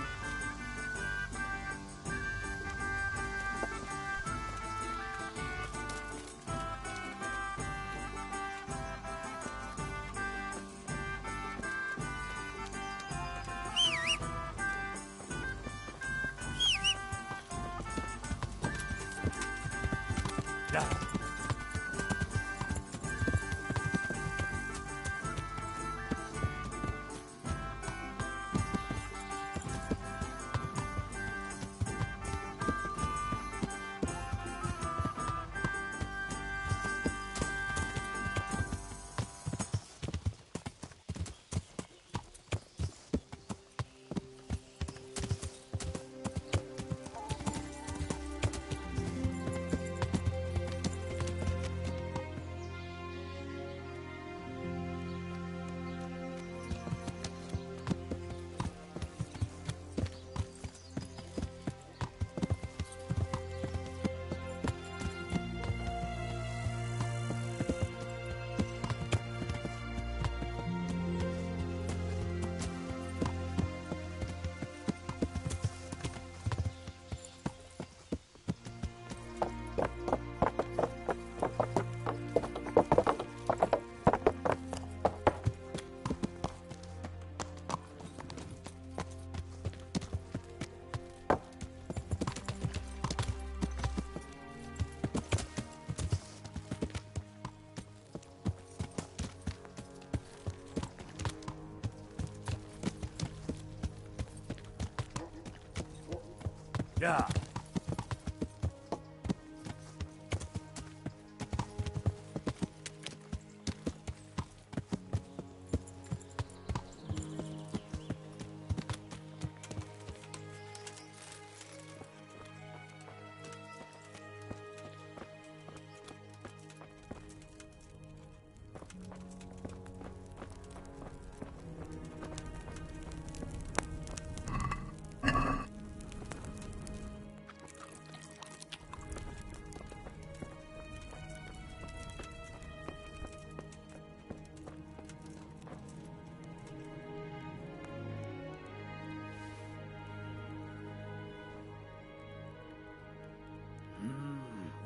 Yeah.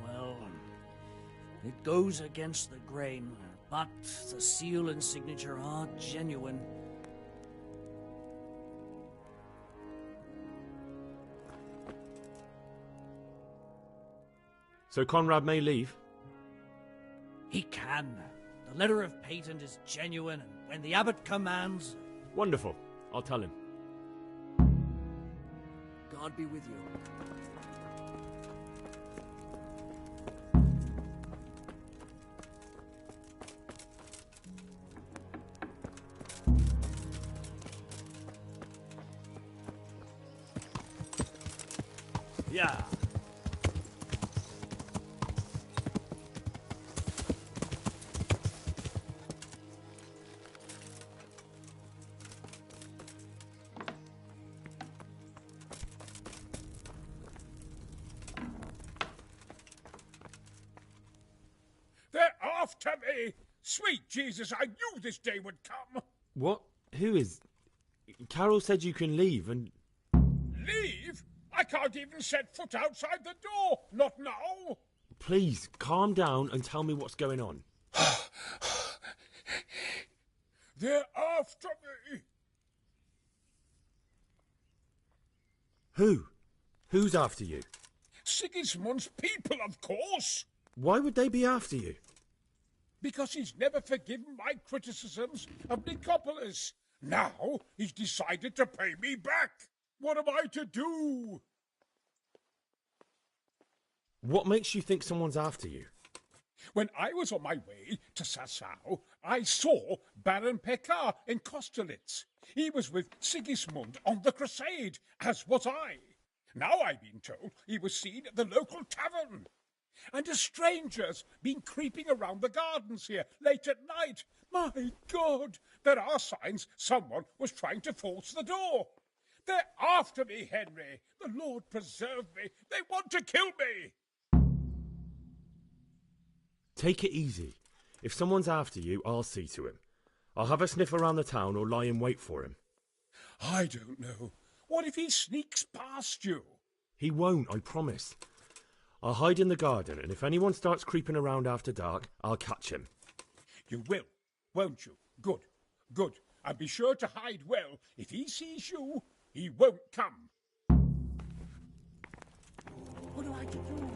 Well, it goes against the grain, but the seal and signature are genuine. So Conrad may leave? He can. The letter of patent is genuine, and when the abbot commands... Wonderful. I'll tell him. God be with you. Yeah. They're after me! Sweet Jesus, I knew this day would come! What Who is... Carol said you can leave and... Leave? I can't even set foot outside the door. Not now. Please, calm down and tell me what's going on. They're after me. Who? Who's after you? Sigismund's people, of course. Why would they be after you? Because he's never forgiven my criticisms of Nicopolis. Now he's decided to pay me back. What am I to do? What makes you think someone's after you? When I was on my way to Sassau, I saw Baron Pekar in Kosterlitz. He was with Sigismund on the crusade, as was I. Now I've been told he was seen at the local tavern. And a stranger's been creeping around the gardens here late at night. My God, there are signs someone was trying to force the door. They're after me, Henry. The Lord preserve me. They want to kill me. Take it easy. If someone's after you, I'll see to him. I'll have a sniff around the town or lie in wait for him. I don't know. What if he sneaks past you? He won't, I promise. I'll hide in the garden, and if anyone starts creeping around after dark, I'll catch him. You will, won't you? Good, good. And be sure to hide well. If he sees you, he won't come. What am I to do?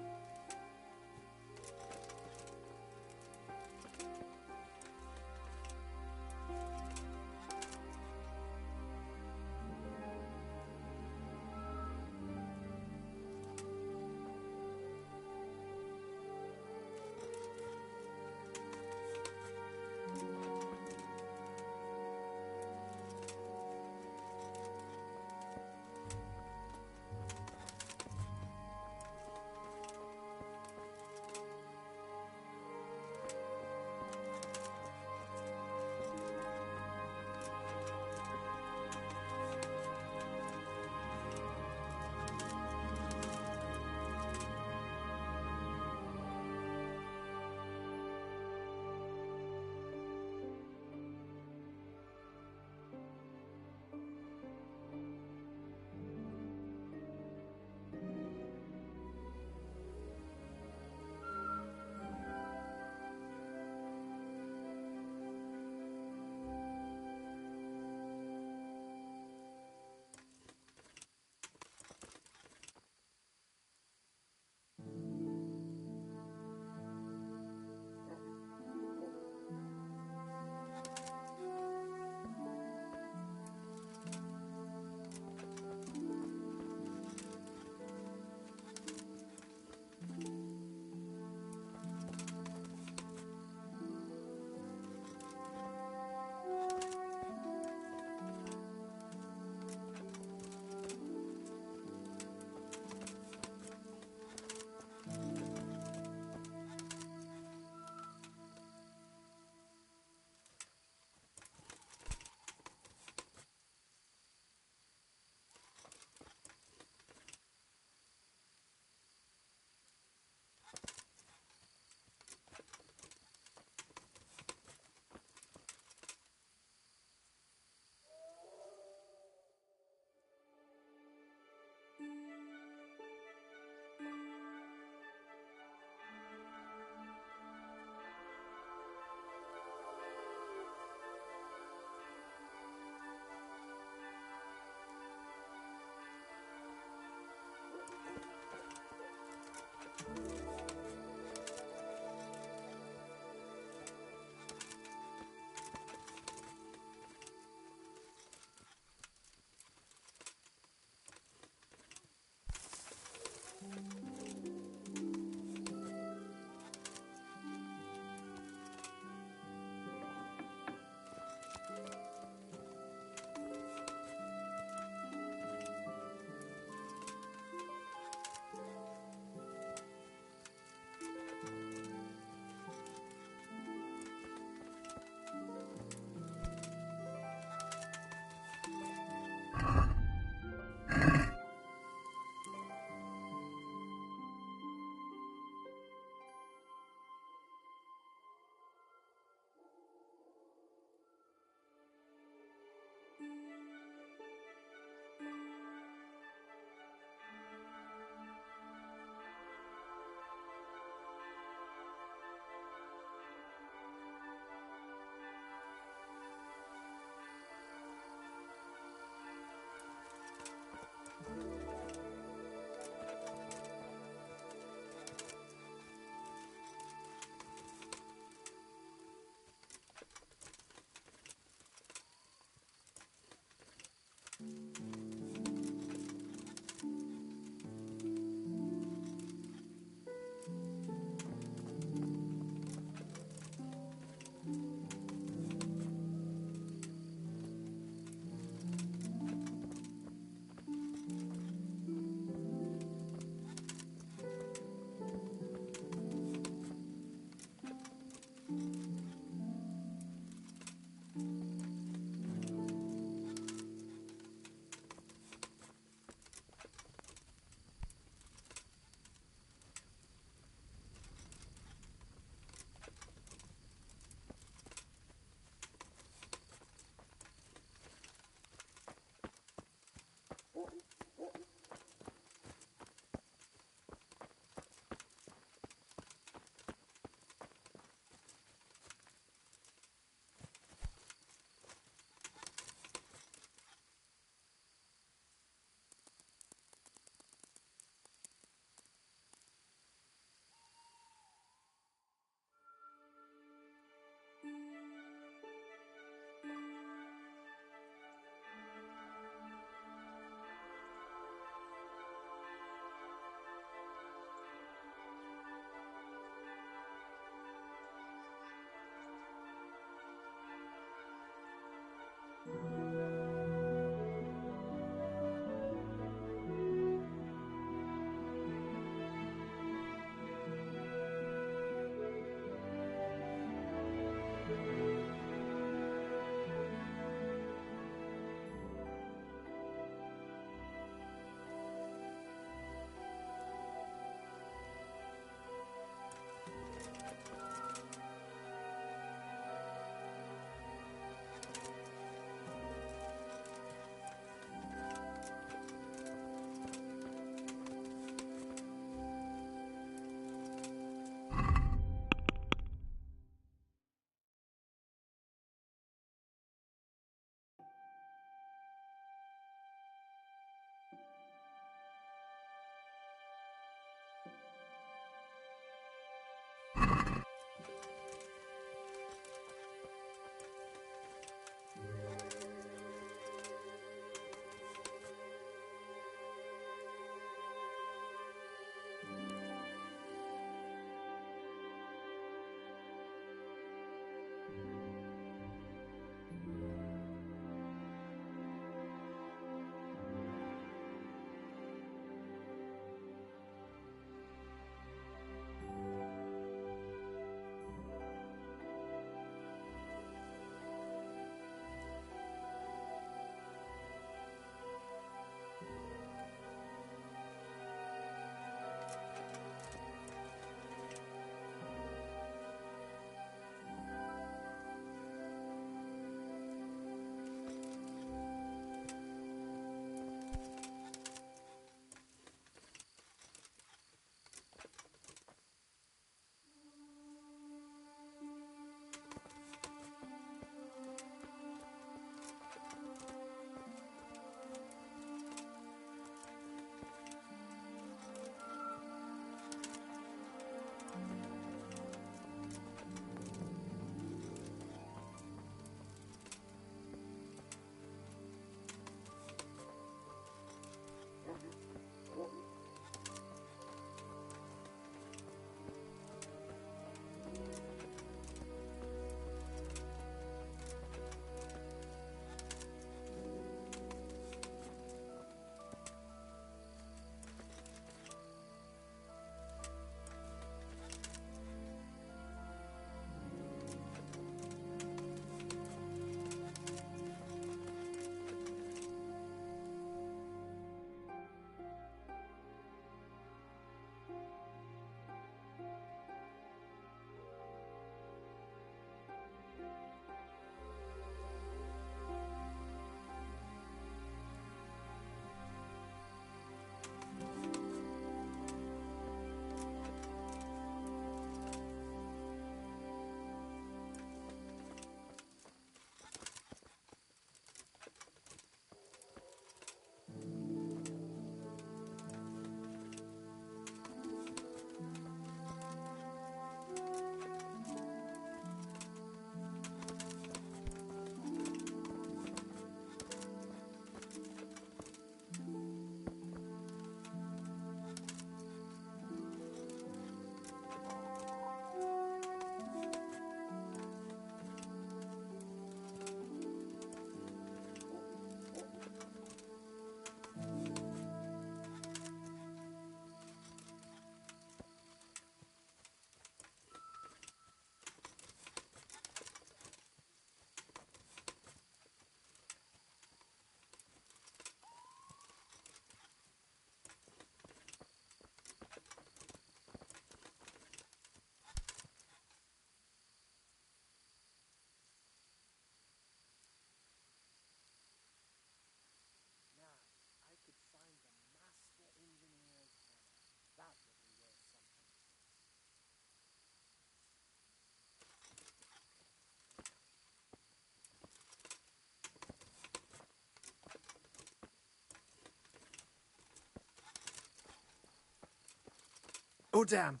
Oh, damn.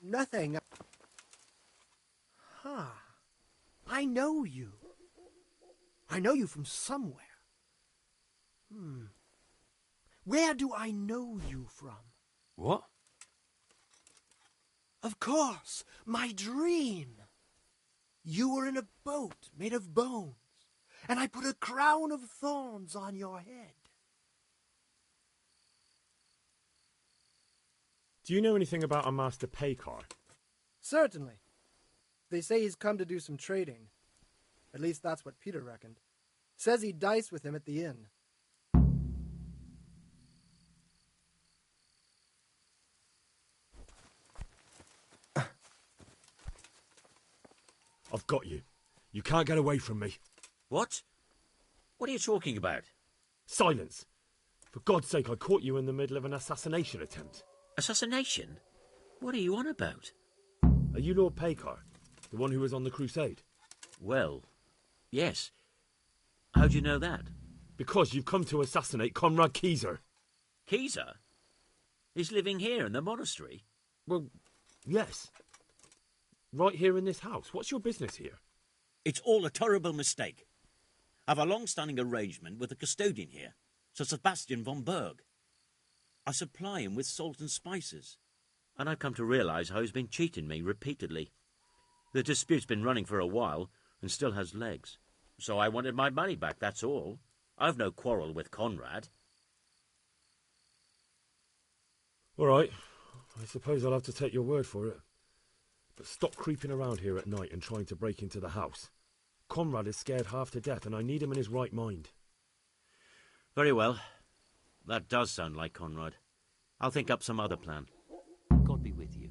Nothing. Huh. I know you. I know you from somewhere. Where do I know you from? What? Of course, my dream. You were in a boat made of bones. and I put a crown of thorns on your head. Do you know anything about a Master Paycar? Certainly. They say he's come to do some trading. At least that's what Peter reckoned. Says he diced with him at the inn. I've got you. You can't get away from me. What? What are you talking about? Silence! For God's sake, I caught you in the middle of an assassination attempt. Assassination? What are you on about? Are you Lord Paycar? The one who was on the crusade? Well, yes. How do you know that? Because you've come to assassinate Conrad Keyser. Keyser? He's living here in the monastery? Well, yes. Right here in this house. What's your business here? It's all a terrible mistake. I've a long-standing arrangement with the custodian here, Sir Sebastian von Berg. I supply him with salt and spices, and I've come to realise how he's been cheating me repeatedly. The dispute's been running for a while and still has legs, so I wanted my money back, that's all. I've no quarrel with Conrad. All right. I suppose I'll have to take your word for it. But stop creeping around here at night and trying to break into the house. Conrad is scared half to death, and I need him in his right mind. Very well. That does sound like Conrad. I'll think up some other plan. God be with you.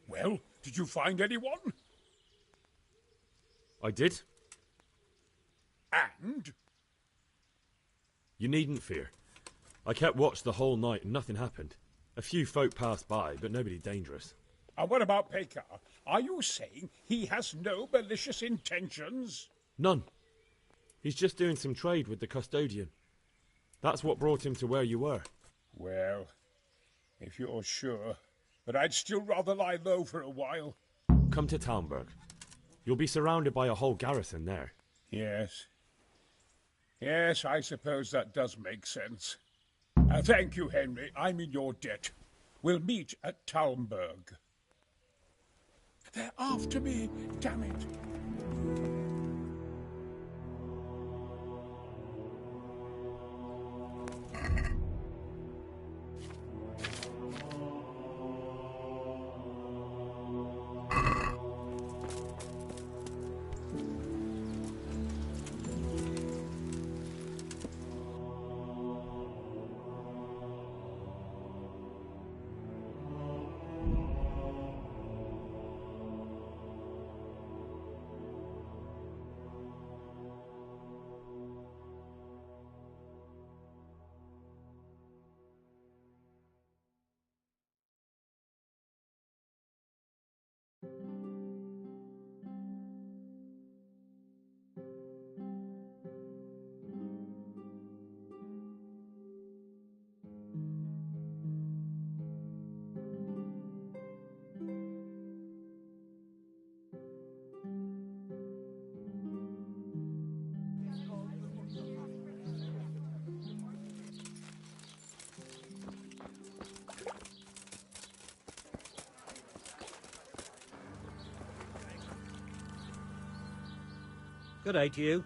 Well, did you find anyone? I did. And? You needn't fear. I kept watch the whole night and nothing happened. A few folk passed by, but nobody dangerous. And what about Paycar? Are you saying he has no malicious intentions? None. He's just doing some trade with the custodian. That's what brought him to where you were. Well, if you're sure, but I'd still rather lie low for a while. Come to Talmberg. You'll be surrounded by a whole garrison there. Yes. Yes, I suppose that does make sense. Thank you, Henry. I'm in your debt. We'll meet at Talmberg. They're after me, damn it. Good day to you.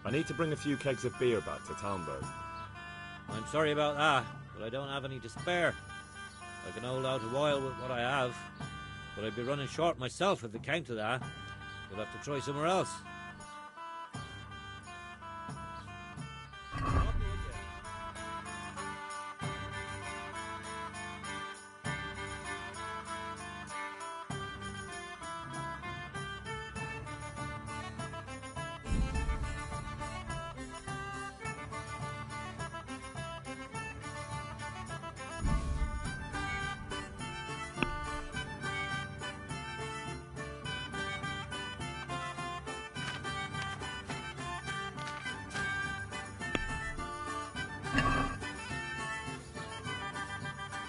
I need to bring a few kegs of beer back to Talmberg. I'm sorry about that, but I don't have any to spare. I can hold out a while with what I have, but I'd be running short myself if it came to that. You'll have to try somewhere else.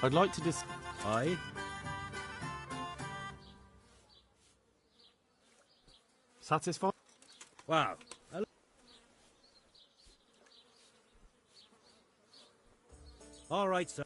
I'd like to Aye. Satisfied? Wow. All right, sir.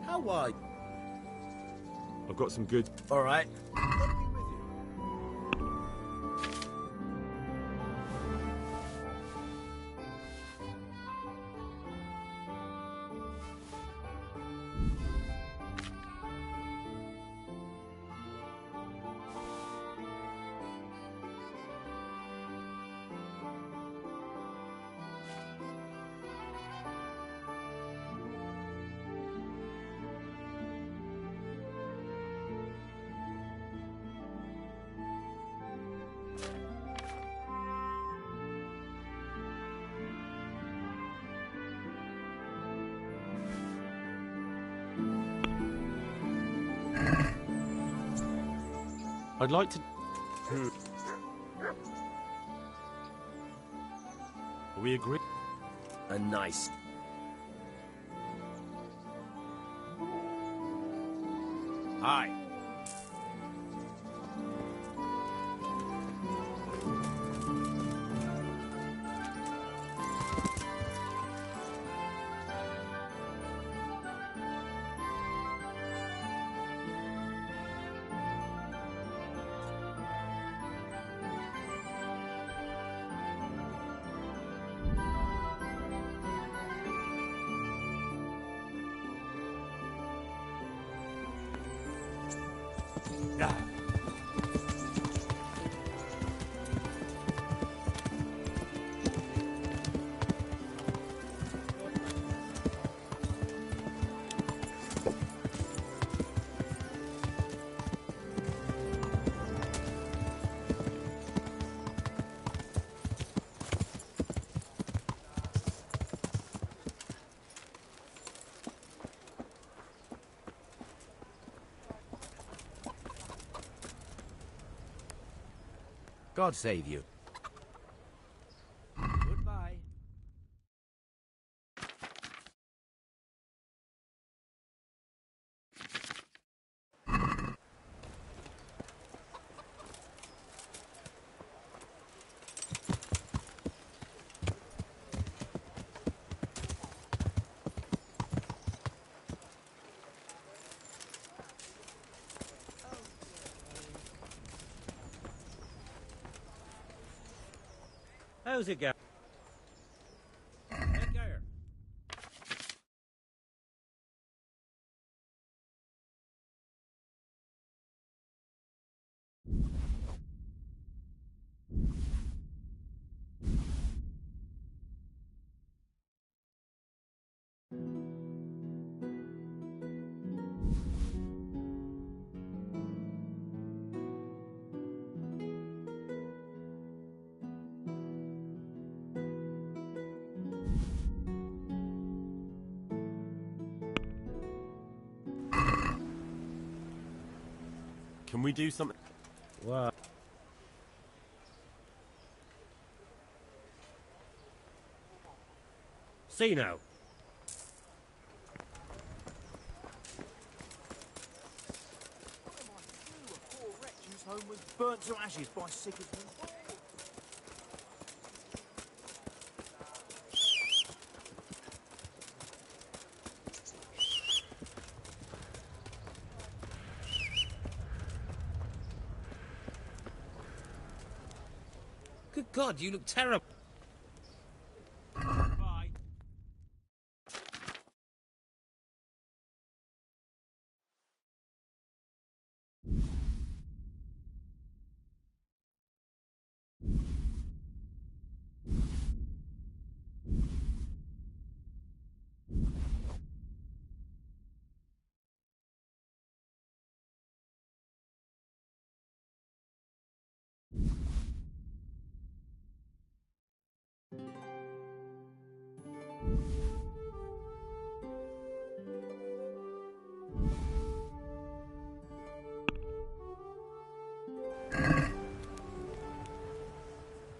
How wide? I've got some good. All right. I'd like to. We agree. A nice. Aye. Yeah. God save you. Goodbye. How's it going? Can we do something? What? See now. Poor wretch whose home was burnt to ashes by Sigismund. Good God, you look terrible.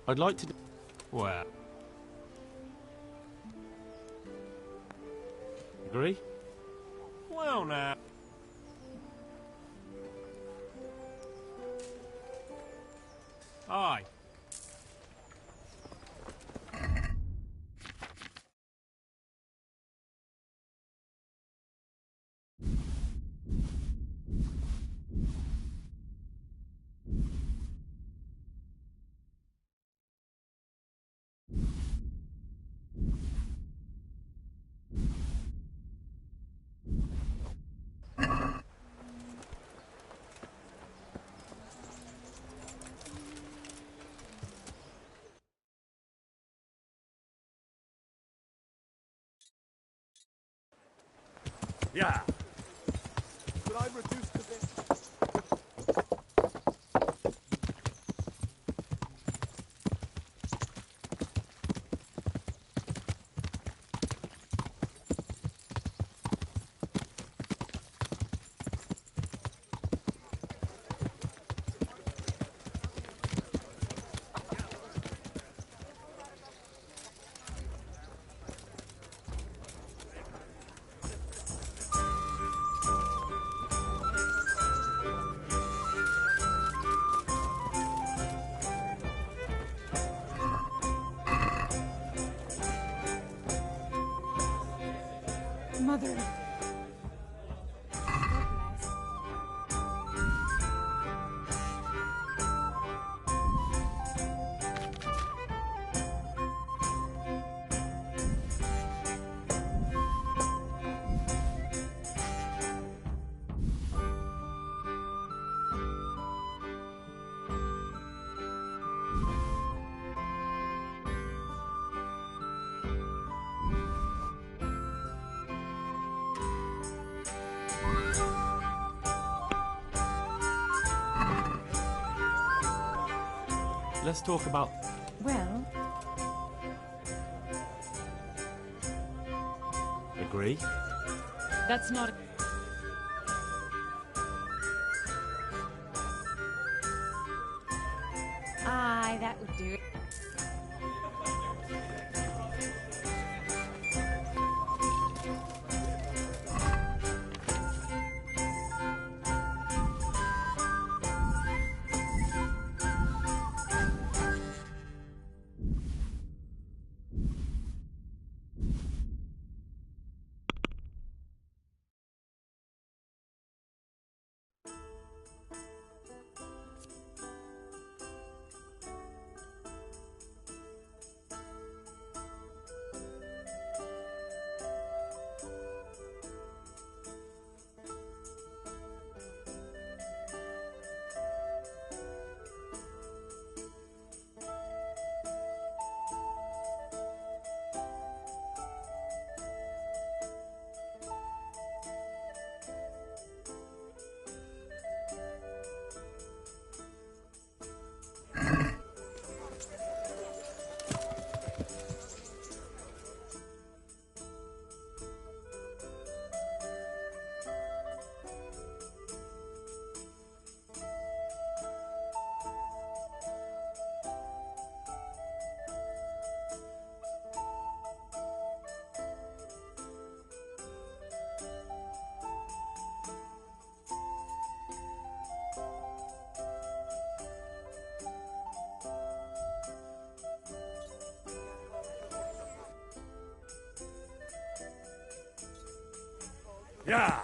I'd like to... Well... Agree? Well, now... Aye. Yeah. Could I reduce to this? Mother. Let's talk about... Well, Agree? that's not... Aye, that would do it. Yeah.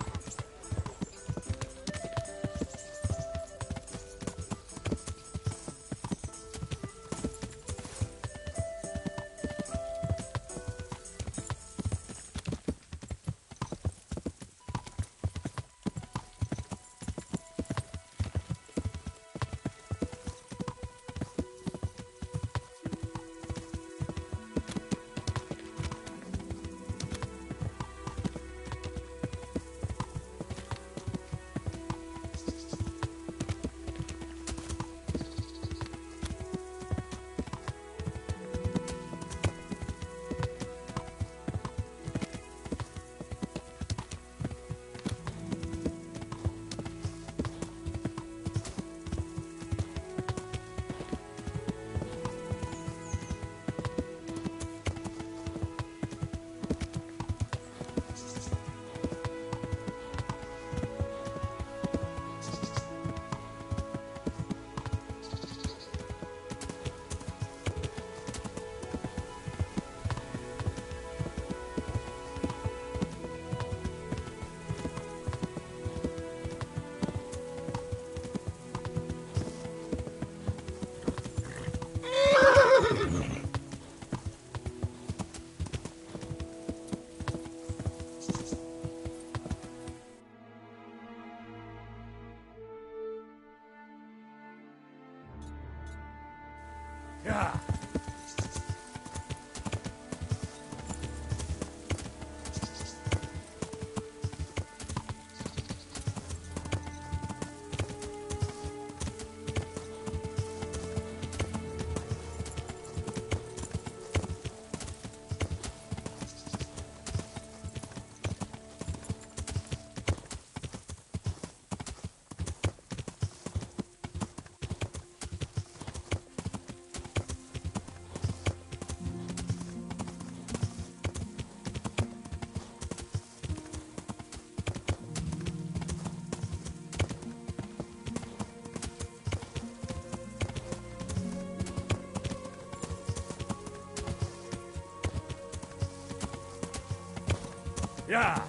Yeah.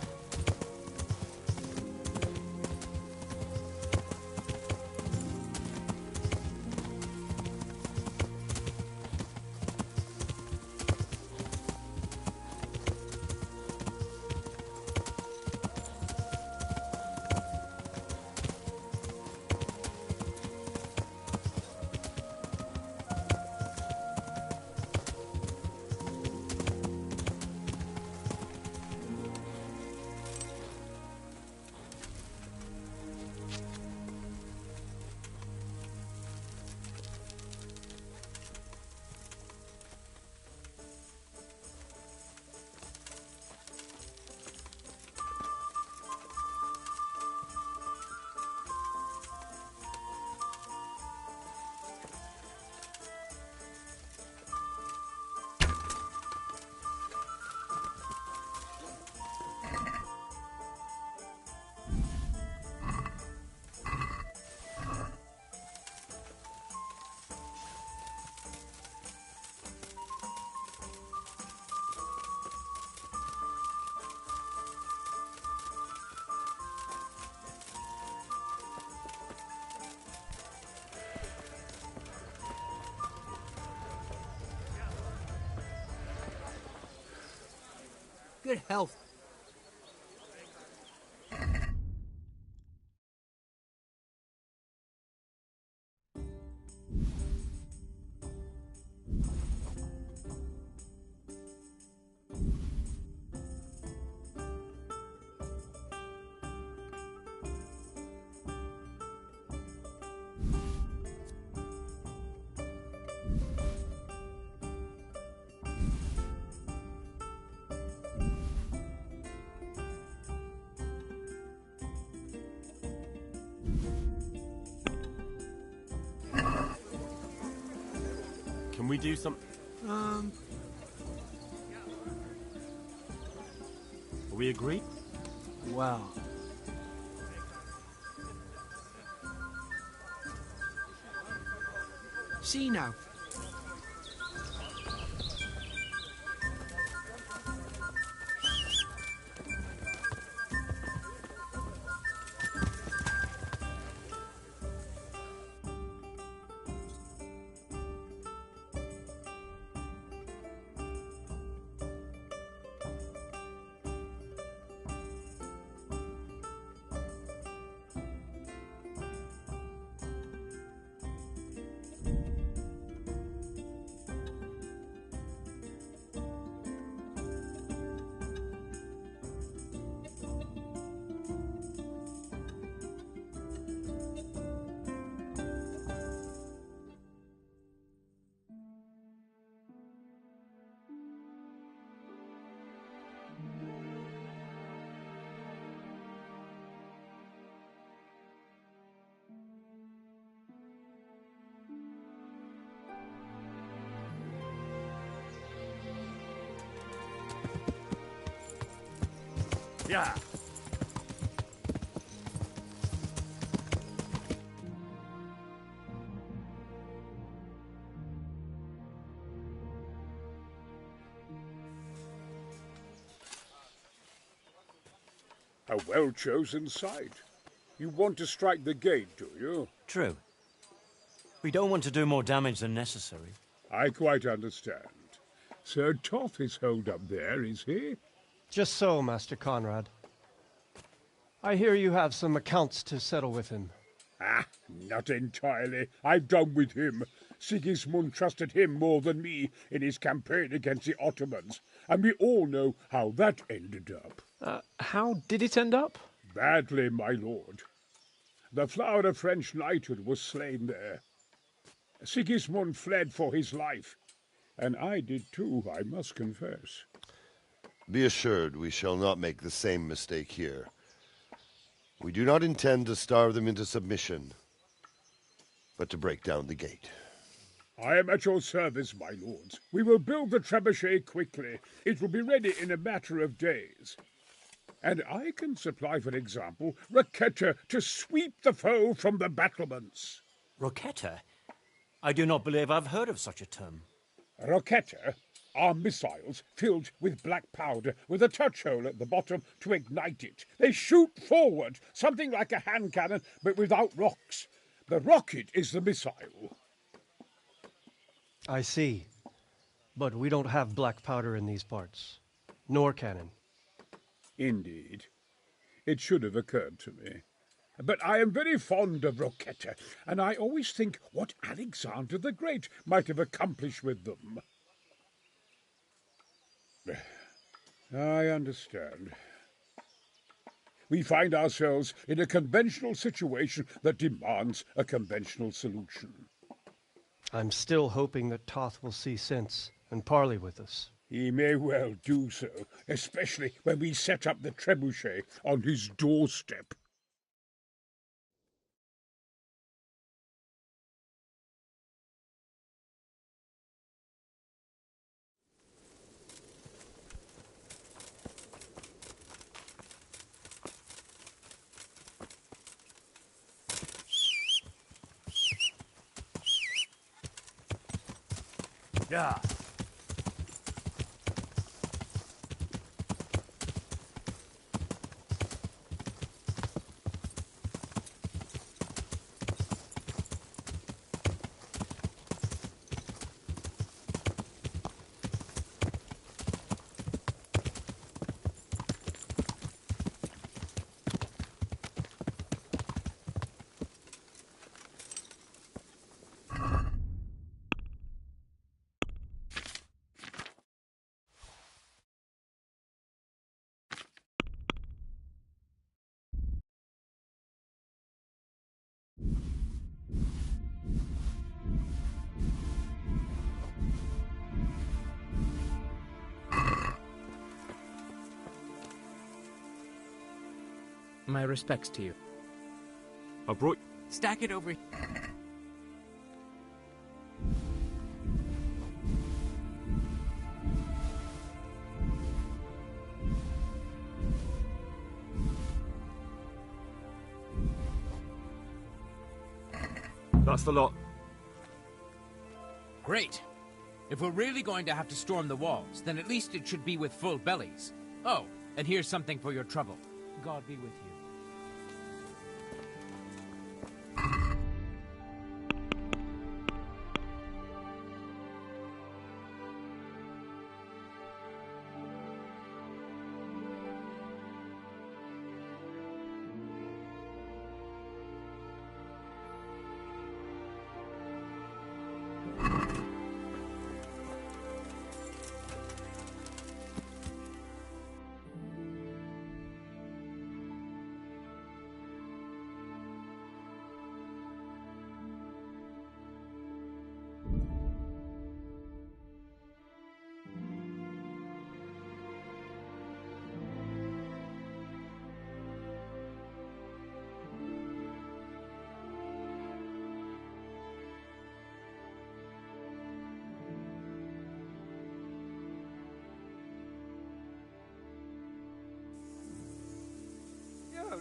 Good health. Can we do some... Um... Are we agreed? Well... See now. Yeah. A well-chosen site. You want to strike the gate, do you? True. We don't want to do more damage than necessary. I quite understand. Sir Toth is holed up there, is he? Just so, Master Conrad. I hear you have some accounts to settle with him. Ah, not entirely. I've done with him. Sigismund trusted him more than me in his campaign against the Ottomans, and we all know how that ended up. How did it end up? Badly, my lord. The flower of French knighthood was slain there. Sigismund fled for his life, and I did too, I must confess. Be assured we shall not make the same mistake here. We do not intend to starve them into submission, but to break down the gate. I am at your service, my lords. We will build the trebuchet quickly. It will be ready in a matter of days. And I can supply, for example, Roquetta to sweep the foe from the battlements. Roquetta? I do not believe I've heard of such a term. Roquetta? are missiles filled with black powder with a touch hole at the bottom to ignite it. They shoot forward, something like a hand cannon, but without rocks. The rocket is the missile. I see. But we don't have black powder in these parts. Nor cannon. Indeed. It should have occurred to me. But I am very fond of Rocchetta, and I always think what Alexander the Great might have accomplished with them. I understand. We find ourselves in a conventional situation that demands a conventional solution. I'm still hoping that Toth will see sense and parley with us. He may well do so, especially when we set up the trebuchet on his doorstep. Yeah. My respects to you. I brought... Stack it over... That's the lot. Great. If we're really going to have to storm the walls, then at least it should be with full bellies. Oh, and here's something for your trouble. God be with you.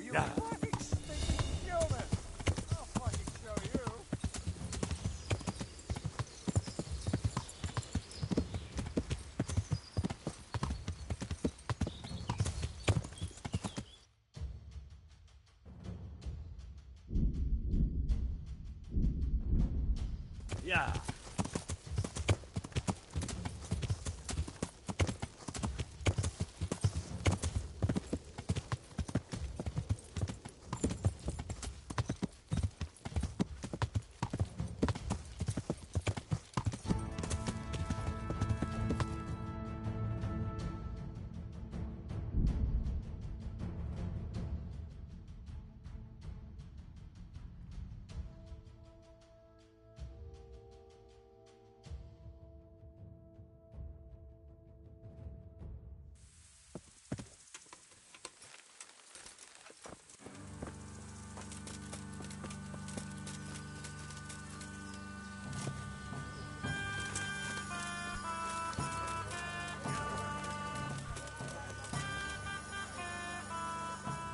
You fucking stinking human! I'll fucking show you! Yeah.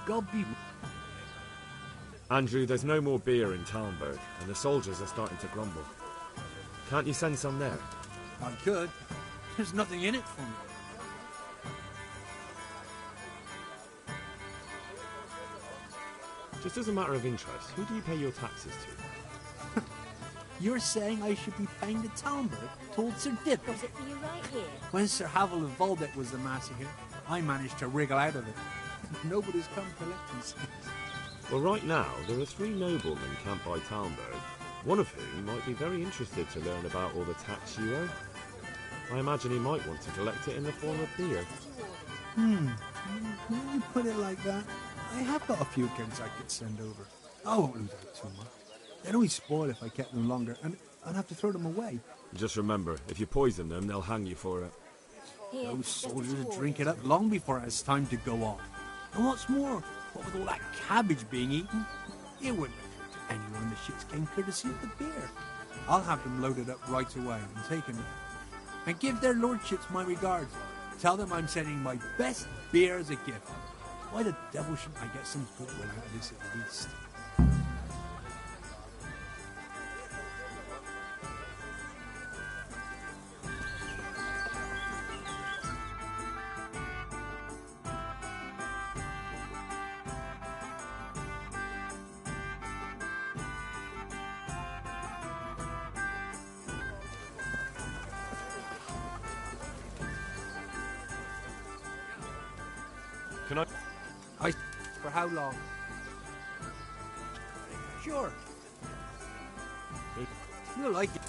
God be... Andrew, there's no more beer in Talmberg, and the soldiers are starting to grumble. Can't you send some there? I could, There's nothing in it for me. Just as a matter of interest, who do you pay your taxes to? You're saying I should be paying the Talmberg told Sir Dip? Was it for you right here? When Sir Havel of Waldeck was the master here, I managed to wriggle out of it. Nobody's come collecting since. Well, right now, there are 3 noblemen camped by Talmberg, one of whom might be very interested to learn about all the tax you owe. I imagine he might want to collect it in the form of beer. When you put it like that, I have got a few kegs I could send over. I won't lose out too much. They'd only spoil if I kept them longer, and I'd have to throw them away. Just remember, if you poison them, they'll hang you for it. Those soldiers would drink it up long before it has time to go off. And what's more, what with all that cabbage being eaten, it wouldn't occur to anyone the shits came courtesy of the beer. I'll have them loaded up right away and taken them. And give their lordships my regards. Tell them I'm sending my best beer as a gift. Why the devil shouldn't I get some goodwill out of this at least? Can I... For how long? Sure. You'll like it.